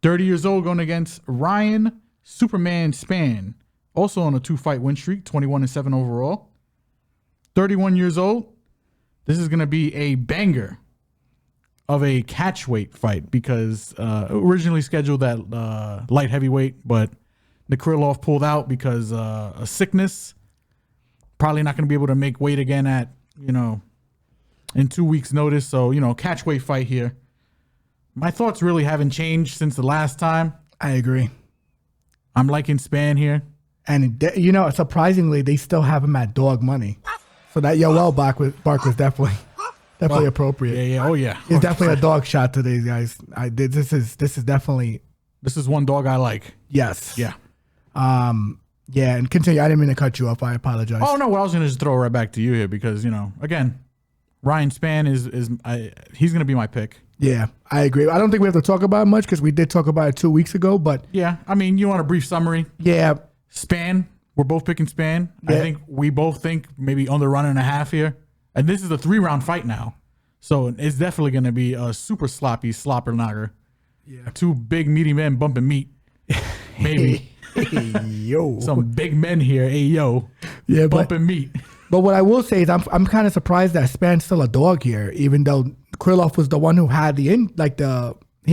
30 years old, going against Ryan Superman Spann, also on a 2-fight win streak, 21-7 overall. 31 years old. This is going to be a banger of a catchweight fight, because originally scheduled at light heavyweight, but Krylov pulled out because of sickness. Probably not going to be able to make weight again at, in 2 weeks' notice. So, catchweight fight here. My thoughts really haven't changed since the last time. I agree. I'm liking Spann here. And, surprisingly, they still have him at dog money. So that Yoel bark was definitely appropriate. Yeah. Oh, yeah. It's definitely a dog shot to these guys. This is definitely. This is one dog I like. Yes. Yeah. Yeah, and continue. I didn't mean to cut you off. I apologize. Oh, no, well, I was going to just throw it right back to you here because, again, Ryan Spann he's going to be my pick. Yeah, I agree. I don't think we have to talk about it much because we did talk about it 2 weeks ago, but. Yeah, I mean, you want a brief summary? Yeah. Spann, we're both picking Spann. Yeah. I think we both think maybe under run and a half here. And this is a 3-round fight now. So it's definitely going to be a super sloppy slopper knocker. Yeah. 2 big meaty men bumping meat. Maybe. Hey, yo. Some big men here. Hey, yo. Yeah, bumping meat. But what I will say is I'm kind of surprised that Span's still a dog here, even though Krylov was the one who had he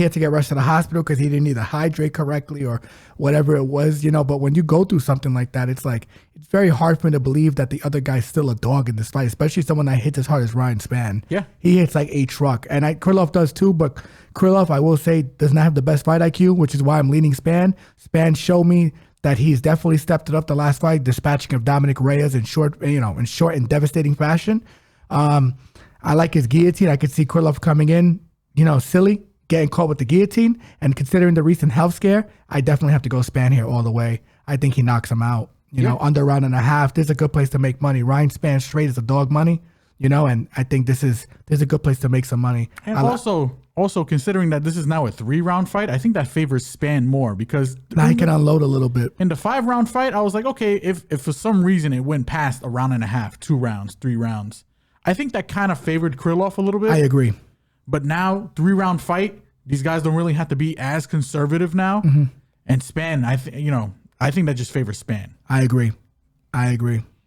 had to get rushed to the hospital because he didn't either hydrate correctly or whatever it was, But when you go through something like that, it's very hard for me to believe that the other guy's still a dog in this fight, especially someone that hits as hard as Ryan Spann. Yeah. He hits like a truck. And Krylov does too, but Krylov, I will say, does not have the best fight IQ, which is why I'm leaning Spann. Spann showed me that he's definitely stepped it up the last fight, dispatching of Dominic Reyes in short and devastating fashion. I like his guillotine. I could see Krylov coming in, silly, getting caught with the guillotine, and considering the recent health scare, I definitely have to go Spann here all the way. I think he knocks him out. Under a round and a half. This is a good place to make money. Ryan Spann straight is a dog money, and I think this is a good place to make some money. And also considering that this is now a 3-round fight, I think that favors Spann more because now he can unload a little bit. In the 5-round fight, I was like, okay, if for some reason it went past a round and a half, 2 rounds, 3 rounds, I think that kind of favored Krylov a little bit. I agree. But now, 3-round fight, these guys don't really have to be as conservative now. Mm-hmm. And Spann, I think that just favors Spann. I agree.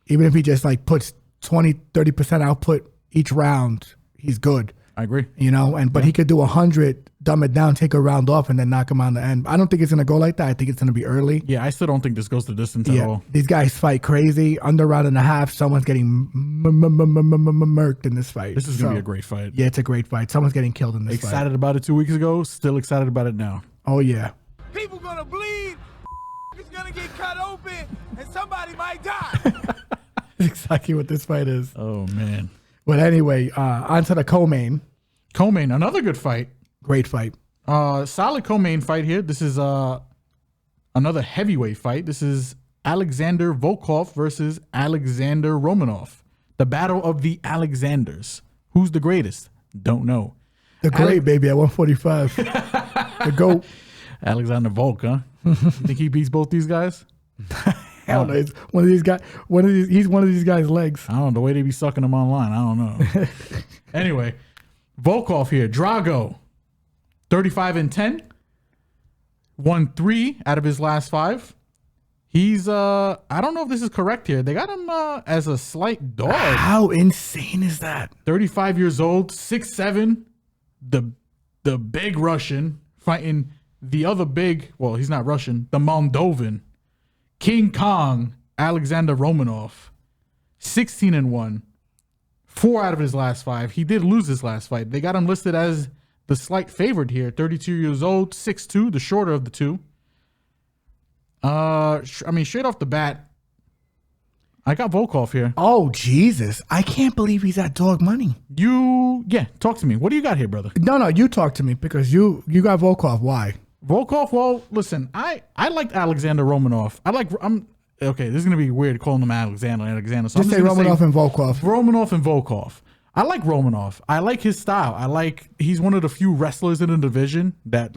Even if he just puts 20, 30% output each round, he's good. I agree. But he could do 100, dumb it down, take a round off, and then knock him on the end. I don't think it's going to go like that. I think it's going to be early. Yeah, I still don't think this goes the distance at all. These guys fight crazy. Under a round and a half, someone's getting murked in this fight. This is going to be a great fight. Yeah, it's a great fight. Someone's getting killed in this fight. Excited about it 2 weeks ago, still excited about it now. Oh, yeah. People gonna bleed. It's gonna get cut open, and somebody might die. That's exactly what this fight is. Oh, man. But anyway, on to the co-main. Co-main, another good fight. Great fight. Solid co-main fight here. This is another heavyweight fight. This is Alexander Volkov versus Alexander Romanov. The battle of the Alexanders. Who's the greatest? Don't know. The great baby at 145. The GOAT. Alexander Volk, huh? You think he beats both these guys? Hell no. It's one of these guys. He's one of these guys' legs. I don't know. The way they be sucking him online, I don't know. Anyway, Volkov here. Drago, 35-10. Won 3 out of his last 5. He's I don't know if this is correct here. They got him as a slight dog. How insane is that? 35 years old, 6'7", the big Russian fighting the other big, well, he's not Russian, the Moldovan, King Kong, Alexander Romanov, 16-1, 4 out of his last 5. He did lose his last fight. They got him listed as the slight favorite here, 32 years old, 6'2", the shorter of the two. Straight off the bat, I got Volkov here. Oh, Jesus. I can't believe he's at dog money. Talk to me. What do you got here, brother? No, you talk to me because you got Volkov. Why? Volkov, well, listen, I liked Alexander Romanov. Okay, this is going to be weird calling him Alexander. So just say Romanov and Volkov. Romanov and Volkov. I like Romanov. I like his style. He's one of the few wrestlers in the division that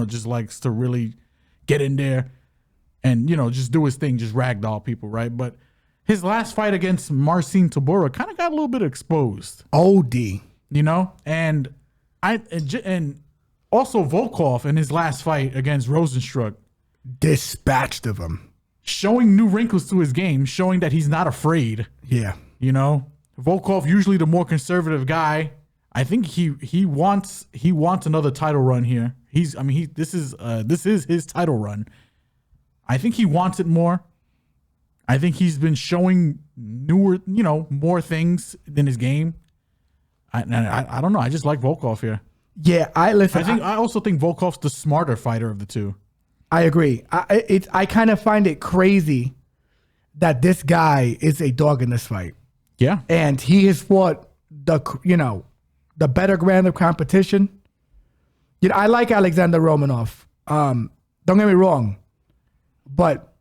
just likes to really get in there and, just do his thing, just ragdoll people, right? But his last fight against Marcin Tybura kind of got a little bit exposed. OD. And also Volkov in his last fight against Rosenstruck. Dispatched of him. Showing new wrinkles to his game, showing that he's not afraid. Yeah. Volkov, usually the more conservative guy. I think he wants another title run here. This is his title run. I think he wants it more. I think he's been showing newer, more things in his game. I don't know. I just like Volkov here. Yeah, I also think Volkov's the smarter fighter of the two. I agree. I kind of find it crazy that this guy is a dog in this fight. Yeah, and he has fought the better brand of competition. I like Alexander Romanov. Don't get me wrong, but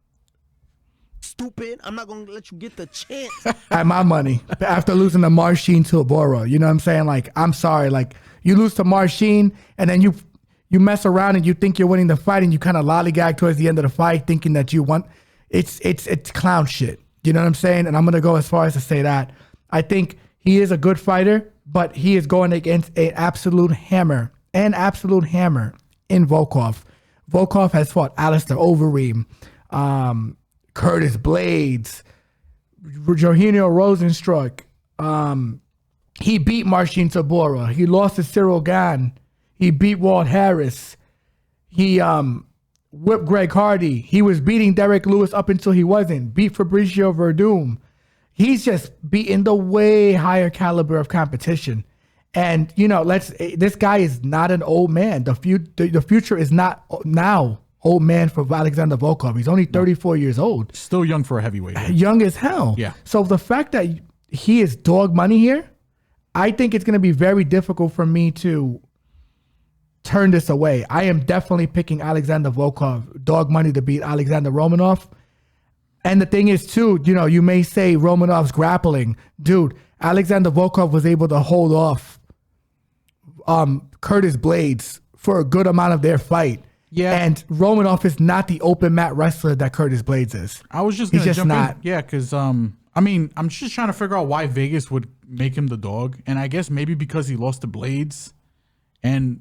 Stupid. I'm not gonna let you get the chance. At my money, after losing to Marcin Tybura, you know what I'm saying? I'm sorry. You lose to Marcin, and then you mess around and you think you're winning the fight, and you kind of lollygag towards the end of the fight, thinking that you won. It's clown shit. You know what I'm saying? And I'm gonna go as far as to say that I think he is a good fighter, but he is going against an absolute hammer in Volkov. Volkov has fought Alistair Overeem, Curtis Blades, Eugenio Rosenstruck. He beat Marcin Tybura. He lost to Cyril Gane. He beat Walt Harris. He whipped Greg Hardy. He was beating Derek Lewis up until he wasn't. Beat Fabricio Verdum. He's just beating the way higher caliber of competition. And, you know, this guy is not an old man. The future is not now old man for Alexander Volkov. He's only 34 years old. Still young for a heavyweight. Yeah. Young as hell. Yeah. So the fact that he is dog money here, I think it's going to be very difficult for me to turn this away. I am definitely picking Alexander Volkov, dog money to beat Alexander Romanov. And the thing is, too, you know, you may say Romanov's grappling. Dude, Alexander Volkov was able to hold off Curtis Blades for a good amount of their fight. Yeah. And Romanov is not the open mat wrestler that Curtis Blades is. I was just going to jump in. Yeah, because, I mean, I'm just trying to figure out why Vegas would make him the dog. And I guess maybe because he lost to Blades and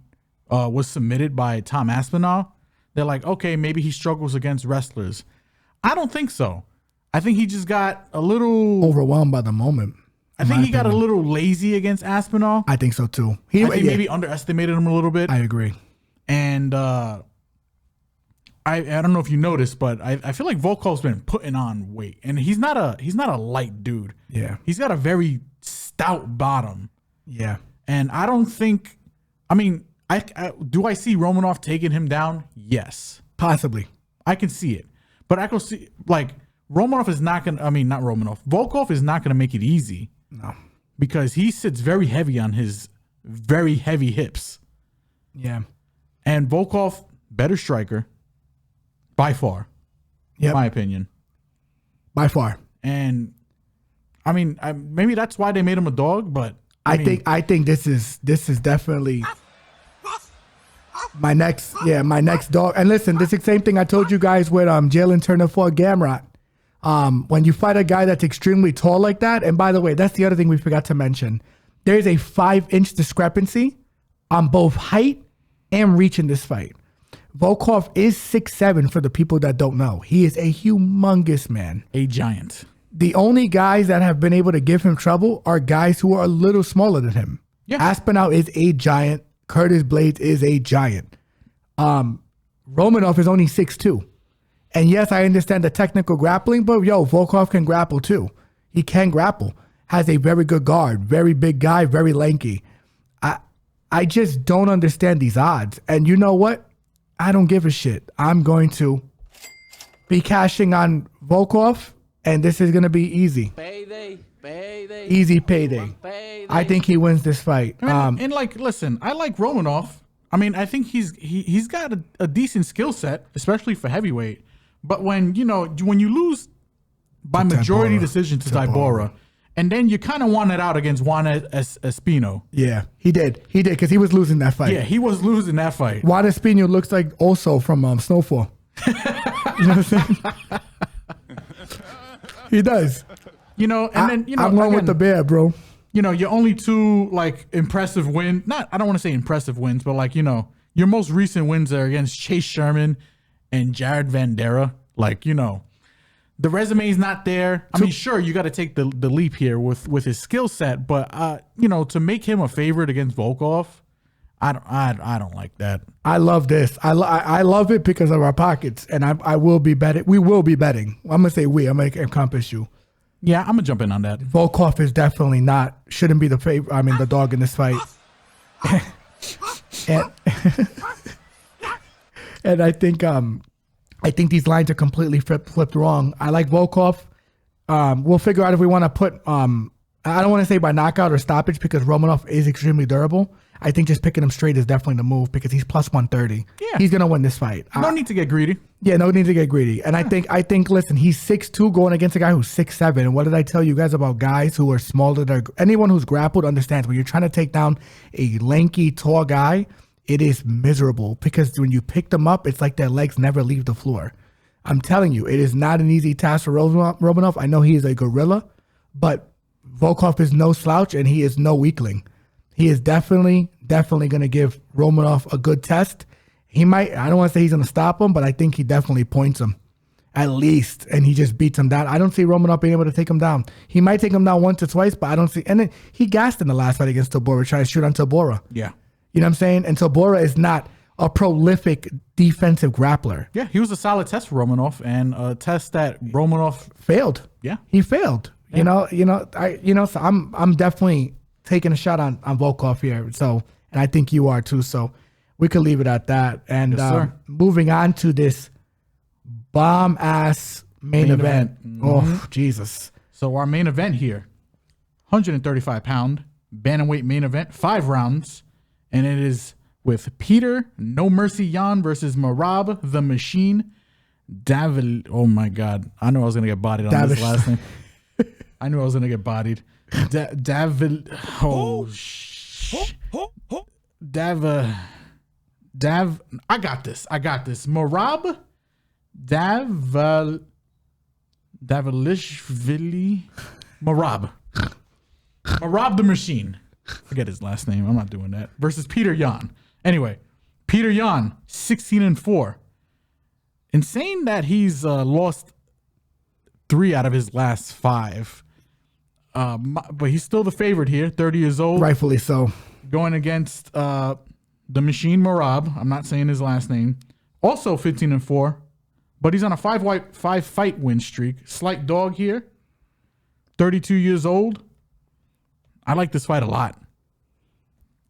was submitted by Tom Aspinall. They're like, okay, maybe he struggles against wrestlers. I don't think so. I think he just got a little overwhelmed by the moment. I think he got a little lazy against Aspinall. I think so too. I think maybe underestimated him a little bit. I agree. And I don't know if you noticed, but I feel like Volkov's been putting on weight, and he's not a light dude. Yeah, he's got a very stout bottom. Yeah, and I don't think. I mean, do I see Romanov taking him down? Yes, possibly. I can see it. But I can see, like, Romanov is not going to, I mean, not Romanov. Volkov is not going to make it easy. No. Because he sits very heavy on his very heavy hips. Yeah. And Volkov, better striker, by far, in my opinion. By far. And, I mean, maybe that's why they made him a dog, but. I think this is definitely my next dog. And listen, this is the same thing I told you guys with Jalen Turner fought Gamrot. When you fight a guy that's extremely tall like that, and by the way, that's the other thing we forgot to mention. There's a 5-inch discrepancy on both height and reach in this fight. Volkov is 6'7" for the people that don't know. He is a humongous man. A giant. The only guys that have been able to give him trouble are guys who are a little smaller than him. Yeah. Aspinall is a giant. Curtis Blades is a giant. Romanov is only 6'2". And yes, I understand the technical grappling, but Volkov can grapple too. He can grapple. Has a very good guard. Very big guy, very lanky. I just don't understand these odds. And you know what? I don't give a shit. I'm going to be cashing on Volkov, and this is going to be easy. Payday. Easy payday. I think he wins this fight. And like, listen, I like Romanov. I mean, I think he's got a decent skill set, especially for heavyweight. But when you lose by majority decision to Tybura, and then you kind of won it out against Juan Espino. Yeah, he did because he was losing that fight. Yeah, he was losing that fight. Juan Espino looks like also from Snowfall. You know what I'm saying? He does. And then I'm going with the bear, bro. Your only two impressive wins. I don't want to say impressive wins, but your most recent wins are against Chase Sherman and Jared Vandera. The resume is not there. I mean, sure, you got to take the leap here with his skill set, but to make him a favorite against Volkov, I don't like that. I love this. I love it because of our pockets, and I will be betting. We will be betting. I'm gonna say we. I'm gonna encompass you. Yeah, I'm gonna jump in on that. Volkov is definitely shouldn't be the favorite. I mean, the dog in this fight. and I think these lines are completely flipped wrong. I like Volkov. We'll figure out if we want to put. I don't want to say by knockout or stoppage because Romanov is extremely durable. I think just picking him straight is definitely the move because he's plus 130. Yeah. He's gonna win this fight. No need to get greedy. Yeah, no need to get greedy. And I think listen, he's 6'2" going against a guy who's 6'7". And what did I tell you guys about guys who are smaller? Anyone who's grappled understands when you're trying to take down a lanky, tall guy, it is miserable because when you pick them up, it's like their legs never leave the floor. I'm telling you, it is not an easy task for Romanov. I know he is a gorilla, but Volkov is no slouch and he is no weakling. He is definitely going to give Romanov a good test. He might, I don't want to say he's going to stop him, but I think he definitely points him. at least, and he just beats him down. I don't see Romanov being able to take him down. He might take him down once or twice, but I don't see. And then he gassed in the last fight against Tobora, trying to shoot on Tobora. Yeah. You know what I'm saying? And Tobora is not a prolific defensive grappler. Yeah, he was a solid test for Romanov, and a test that Romanov Failed. Yeah. He failed. Yeah. So I'm definitely taking a shot on Volkov here. So, and I think you are too. So we could leave it at that. And Yes, sir. moving on to this bomb ass main event. Oh, Jesus. So our main event here, 135-pound bantamweight main event, 5 rounds, and it is with Petr No Mercy Yan versus Merab the Machine Davey. Oh my God, I knew I was gonna get bodied on this last name. I knew I was gonna get bodied. Davey. Oh shit. I got this. Merab Dvalishvili. Merab the Machine. Forget his last name. I'm not doing that. Versus Petr Yan. Anyway, Petr Yan, 16-4. Insane that he's lost 3 out of his last 5. But he's still the favorite here, 30 years old. Rightfully so. Going against the Machine Merab. I'm not saying his last name. Also 15-4. But he's on a 5-fight win streak. Slight dog here. 32 years old. I like this fight a lot.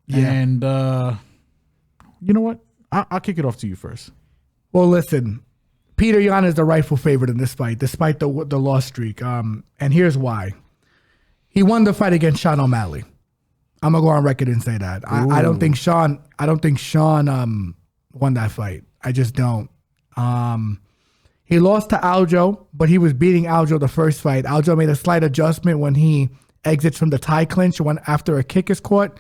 Yeah. And you know what? I'll kick it off to you first. Well, listen, Petr Yan is the rightful favorite in this fight, despite the loss streak. And here's why. He won the fight against Sean O'Malley. I'm gonna go on record and say that. I don't think Sean won that fight. I just don't. He lost to Aljo, but he was beating Aljo the first fight. Aljo made a slight adjustment when he exits from the tie clinch after a kick is caught,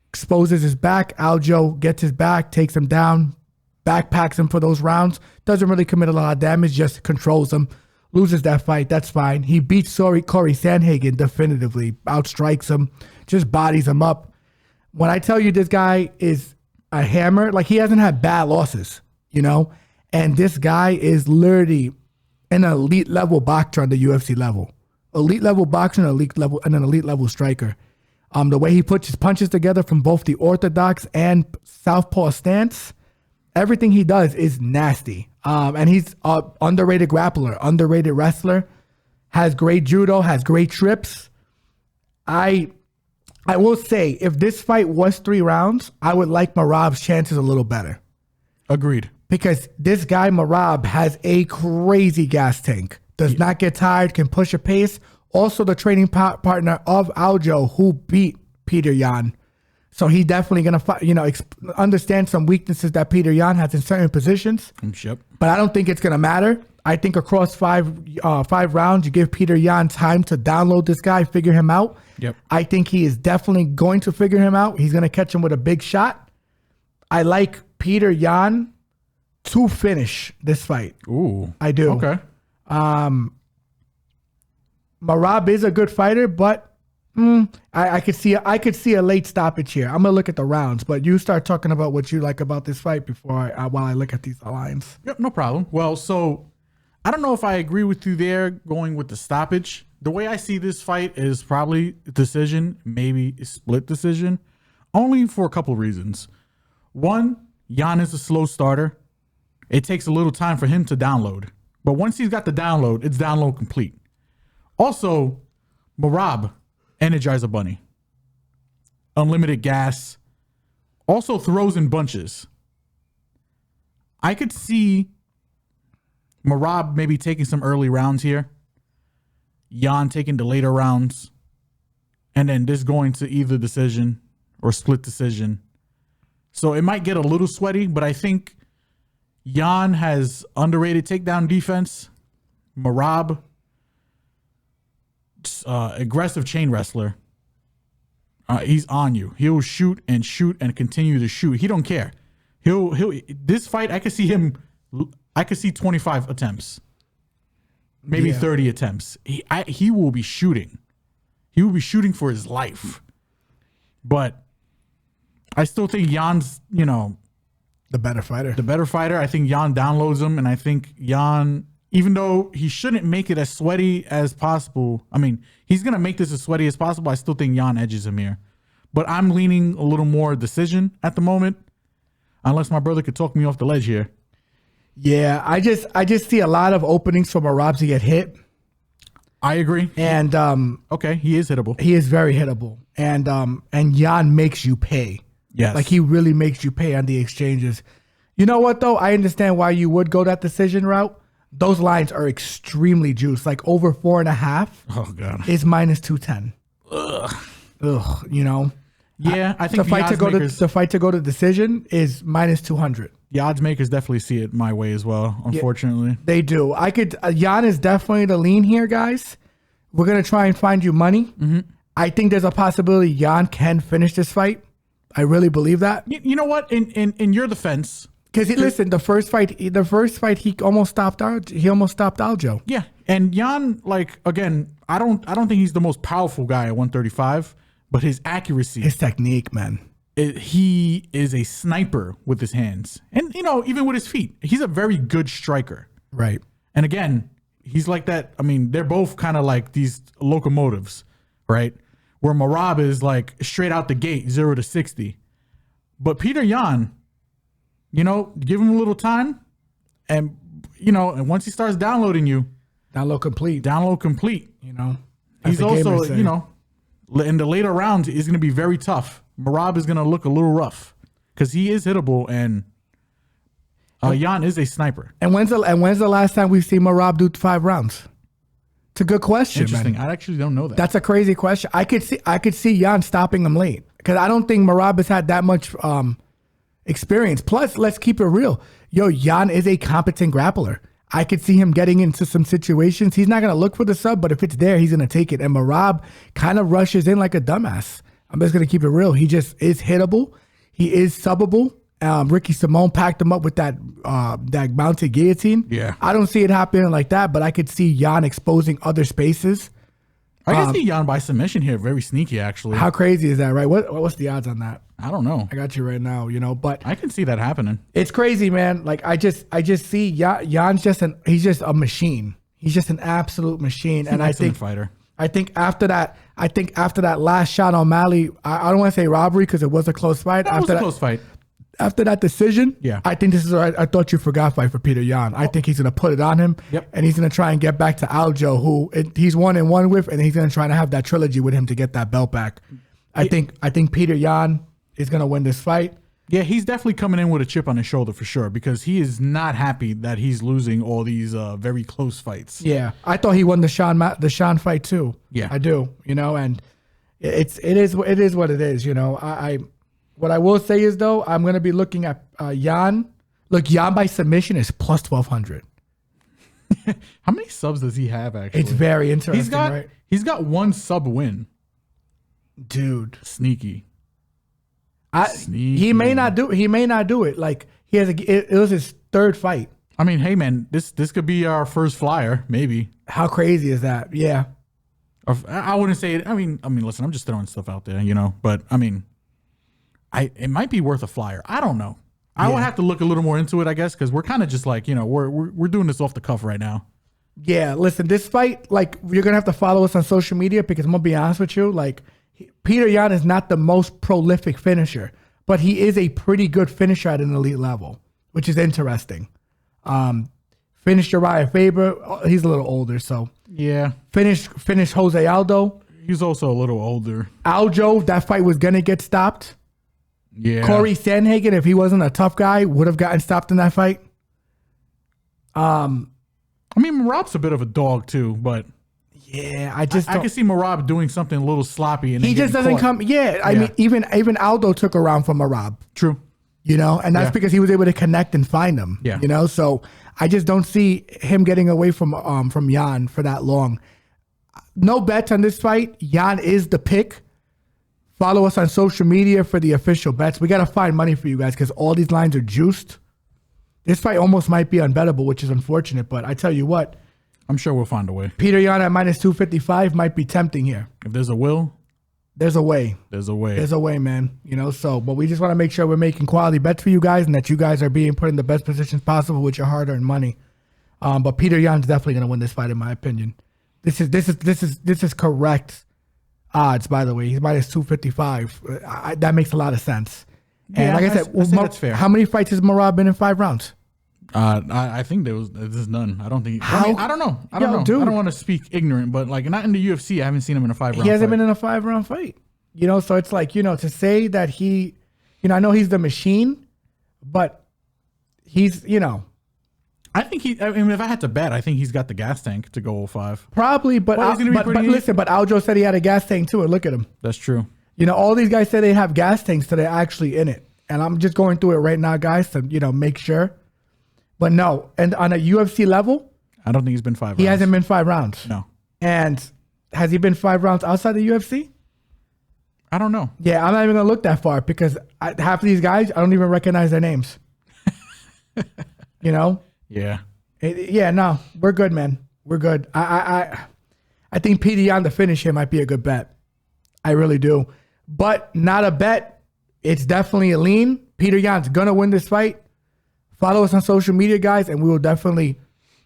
exposes his back. Aljo gets his back, takes him down, backpacks him for those rounds. Doesn't really commit a lot of damage, just controls him. Loses that fight, that's fine. He beats Corey Sandhagen definitively, outstrikes him, just bodies him up. When I tell you this guy is a hammer, like he hasn't had bad losses, you know? And this guy is literally an elite level boxer on the UFC level. Elite level boxer and an elite level striker. The way he puts his punches together from both the orthodox and southpaw stance, everything he does is nasty. And he's an underrated grappler, underrated wrestler, has great judo, has great trips. I will say, if this fight was 3 rounds, I would like Merab's chances a little better. Agreed. Because this guy, Merab, has a crazy gas tank. Does not get tired, can push a pace. Also the training partner of Aljo, who beat Petr Yan. So he definitely going to, understand some weaknesses that Petr Yan has in certain positions. Yep. But I don't think it's going to matter. I think across 5 rounds, you give Petr Yan time to download this guy, figure him out. Yep. I think he is definitely going to figure him out. He's going to catch him with a big shot. I like Petr Yan to finish this fight. Ooh. I do. Okay. Merab is a good fighter, but I could see a late stoppage here. I'm gonna look at the rounds, but you start talking about what you like about this fight before while I look at these lines. Yep, no problem. Well, so I don't know if I agree with you there going with the stoppage. The way I see this fight is probably decision, maybe a split decision, only for a couple reasons. One, Yan is a slow starter. It takes a little time for him to download. But once he's got the download, it's download complete. Also, Merab, Energizer Bunny. Unlimited gas. Also throws in bunches. I could see Merab maybe taking some early rounds here. Yan taking the later rounds. And then this going to either decision or split decision. So it might get a little sweaty, but I think Yan has underrated takedown defense. Merab, aggressive chain wrestler. He's on you. He'll shoot and continue to shoot. He don't care. He'll this fight, I could see 25 attempts. Maybe 30 attempts. He will be shooting. He will be shooting for his life. But I still think Yan's, the better fighter. I think Yan downloads him, and I think Yan, even though he shouldn't make it as sweaty as possible. I mean, he's going to make this as sweaty as possible. I still think Yan edges him here. But I'm leaning a little more decision at the moment, unless my brother could talk me off the ledge here. Yeah, I just see a lot of openings for Merab to get hit. I agree. And okay, he is hittable. He is very hittable. And Yan makes you pay. Yes. Like he really makes you pay on the exchanges. You know what though? I understand why you would go that decision route. Those lines are extremely juiced. Like over 4.5. Oh god. Is minus 210. Ugh. You know. Yeah, I think the fight to go to decision is minus 200. The odds makers definitely see it my way as well, unfortunately. Yeah, they do. Yan is definitely the lean here, guys. We're going to try and find you money. Mm-hmm. I think there's a possibility Yan can finish this fight. I really believe that. You know what? In your defense, because listen, the first fight he almost stopped Aljo. Yeah, and Yan, like again, I don't think he's the most powerful guy at 135, but his accuracy, his technique, man. He is a sniper with his hands, and even with his feet, he's a very good striker. Right. And again, he's like that. I mean, they're both kind of like these locomotives, right? Where Merab is like straight out the gate, 0 to 60. But Petr Yan, give him a little time, and and once he starts downloading you, download complete. He's also in the later rounds is going to be very tough. Merab is going to look a little rough because he is hittable, and Yan is a sniper. And when's the last time we've seen Merab do 5 rounds? It's a good question. Interesting. Man. I actually don't know that. That's a crazy question. I could see Yan stopping him late because I don't think Merab has had that much experience. Plus, let's keep it real. Yan is a competent grappler. I could see him getting into some situations. He's not going to look for the sub, but if it's there, he's going to take it. And Merab kind of rushes in like a dumbass. I'm just going to keep it real. He just is hittable. He is subbable. Ricky Simone packed him up with that mounted guillotine. Yeah. I don't see it happening like that, but I could see Yan exposing other spaces. I can see Yan by submission here. Very sneaky, actually. How crazy is that, right? What's the odds on that? I don't know. I got you right now, but I can see that happening. It's crazy, man. Like I just see Yan's he's just a machine. He's just an absolute machine. And I think fighter. I think after that last shot on Malley, I don't want to say robbery because it was a close fight. That was a close fight. After that decision, yeah, I think this is I thought you forgot fight for Petr Yan. I think he's going to put it on him, and he's going to try and get back to Aljo, who he's 1-1 with, and he's going to try to have that trilogy with him to get that belt back. I think Petr Yan is going to win this fight. Yeah, he's definitely coming in with a chip on his shoulder for sure because he is not happy that he's losing all these very close fights. Yeah, I thought he won the Sean fight too. Yeah, I do. And it is what it is. What I will say is, though, I'm going to be looking at Yan. Look, Yan by submission is plus 1,200. How many subs does he have, actually? It's very interesting, right? He's got 1 sub win. Dude. Sneaky. He may not do it. Like, it was his 3rd fight. I mean, hey, man, this could be our first flyer, maybe. How crazy is that? Yeah. I wouldn't say it. I mean, listen, I'm just throwing stuff out there, but, I mean, it might be worth a flyer. I don't know. I would have to look a little more into it, I guess, because we're kind of just like, we're doing this off the cuff right now. Yeah, listen, this fight, like, you're going to have to follow us on social media because I'm going to be honest with you. Like, Petr Yan is not the most prolific finisher, but he is a pretty good finisher at an elite level, which is interesting. Finished Uriah Faber. He's a little older, so. Yeah. Finished Jose Aldo. He's also a little older. Aljo, that fight was going to get stopped. Yeah. Corey Sandhagen, if he wasn't a tough guy, would have gotten stopped in that fight. I mean, Merab's a bit of a dog too, but yeah, I can see Merab doing something a little sloppy, and he just doesn't come. Yeah, I mean, even Aldo took a round from Merab. True. And that's because he was able to connect and find him. Yeah. So I just don't see him getting away from Yan for that long. No bets on this fight. Yan is the pick. Follow us on social media for the official bets. We got to find money for you guys because all these lines are juiced. This fight almost might be unbettable, which is unfortunate. But I tell you what. I'm sure we'll find a way. Petr Yan at minus 255 might be tempting here. If there's a will. There's a way. There's a way. There's a way, man. But we just want to make sure we're making quality bets for you guys and that you guys are being put in the best positions possible with your hard-earned money. But Petr Yan's definitely gonna win this fight, in my opinion. This is correct odds, by the way. He's minus 255. That makes a lot of sense. And like I said, that's fair. How many fights has Merab been in 5 rounds? I think there's none. I don't think. I don't know. I don't know. Dude. I don't want to speak ignorant, but like not in the UFC. I haven't seen him in a 5 round. He hasn't fight. been in a 5-round fight. So it's like, to say that he, I know he's the machine, but he's, I think I mean, if I had to bet, I think he's got the gas tank to go 05. probably, but listen, but Aljo said he had a gas tank too, and look at him. That's true. All these guys say they have gas tanks, so they're actually in it. And I'm just going through it right now, guys, to, make sure. But no, and on a UFC level, I don't think he's been 5 rounds. he hasn't been 5 rounds. No. And has he been 5 rounds outside the UFC? I don't know. Yeah, I'm not even gonna look that far because half of these guys, I don't even recognize their names. Yeah. Yeah, no, we're good, man. We're good. I think Petr Yan to finish here might be a good bet. I really do, but not a bet. It's definitely a lean. Petr Yan's gonna win this fight. Follow us on social media, guys, and we will definitely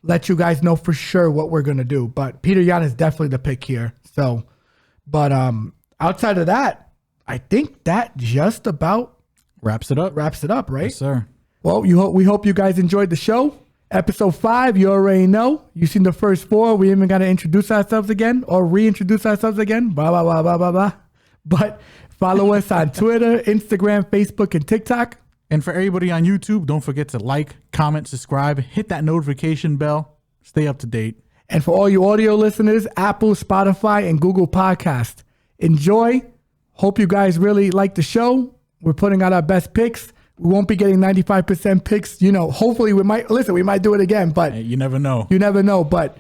let you guys know for sure what we're gonna do. But Petr Yan is definitely the pick here. So, but outside of that, I think that just about Wraps it up, right? Yes, sir. Well, we hope you guys enjoyed the show. Episode 5, you already know. You've seen the first 4. We even got to introduce ourselves again or reintroduce ourselves again. Blah, blah, blah, blah, blah, blah. But follow us on Twitter, Instagram, Facebook, and TikTok. And for everybody on YouTube, don't forget to like, comment, subscribe, hit that notification bell. Stay up to date. And for all you audio listeners, Apple, Spotify, and Google Podcast. Enjoy. Hope you guys really like the show. We're putting out our best picks. We won't be getting 95% picks. Hopefully we might do it again, but Hey, you never know. you never know. But,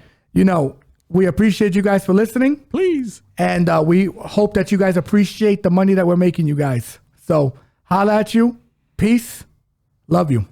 we appreciate you guys for listening. Please. And we hope that you guys appreciate the money that we're making you guys. So holla at you. Peace. Love you.